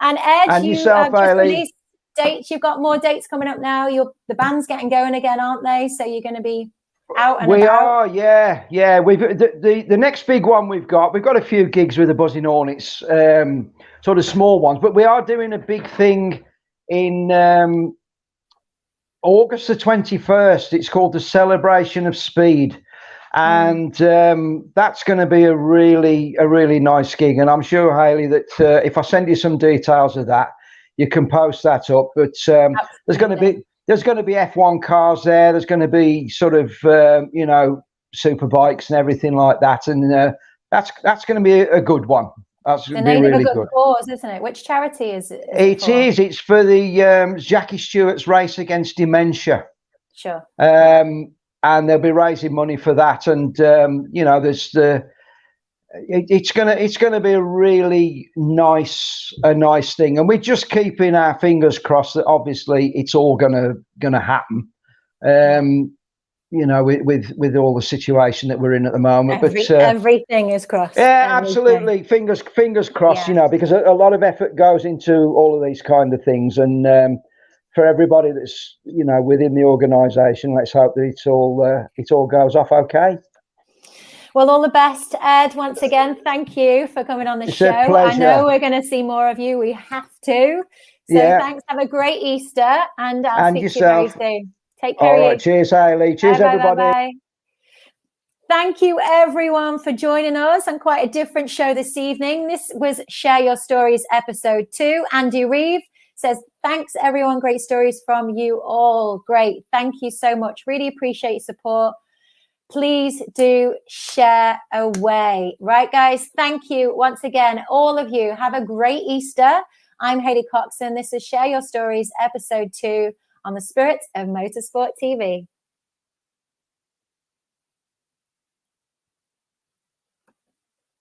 And Ed, and you yourself, just released dates. You've got more dates coming up now. The band's getting going again, aren't they? So you're going to be out and about. We are, yeah. We've the next big one we've got a few gigs with the Buzzing Hornets, sort of small ones, but we are doing a big thing in August the 21st. It's called the Celebration of Speed. And that's going to be a really nice gig. And I'm sure, Hayley, that if I send you some details of that, you can post that up. But there's going to be F1 cars there. There's going to be sort of super bikes and everything like that. And that's going to be a good one. That's going to be really good. Cause, isn't it? Which charity is it? It's for the Jackie Stewart's Race Against Dementia. Sure. And they'll be raising money for that, and it's gonna be a really nice thing, and we're just keeping our fingers crossed that obviously it's all gonna happen. With all the situation that we're in at the moment, everything is crossed. Yeah, absolutely. Fingers crossed. Yeah. Because a lot of effort goes into all of these kind of things, and for everybody that's within the organisation, let's hope that it all goes off okay. Well, all the best, Ed. Once again, thank you for coming on the It's show. a pleasure. I know we're going to see more of you. We have to. So thanks. Have a great Easter, and I'll speak yourself. to you very soon. Take care. All right. Cheers, Hailey. Cheers, everybody. Bye. Thank you, everyone, for joining us on quite a different show this evening. This was Share Your Stories, episode 2. Andy Reeve says, thanks, everyone. Great stories from you all. Great. Thank you so much. Really appreciate your support. Please do share away. Right, guys? Thank you once again, all of you. Have a great Easter. I'm Hailey Coxon. This is Share Your Stories, episode 2 on the Spirit of Motorsport TV.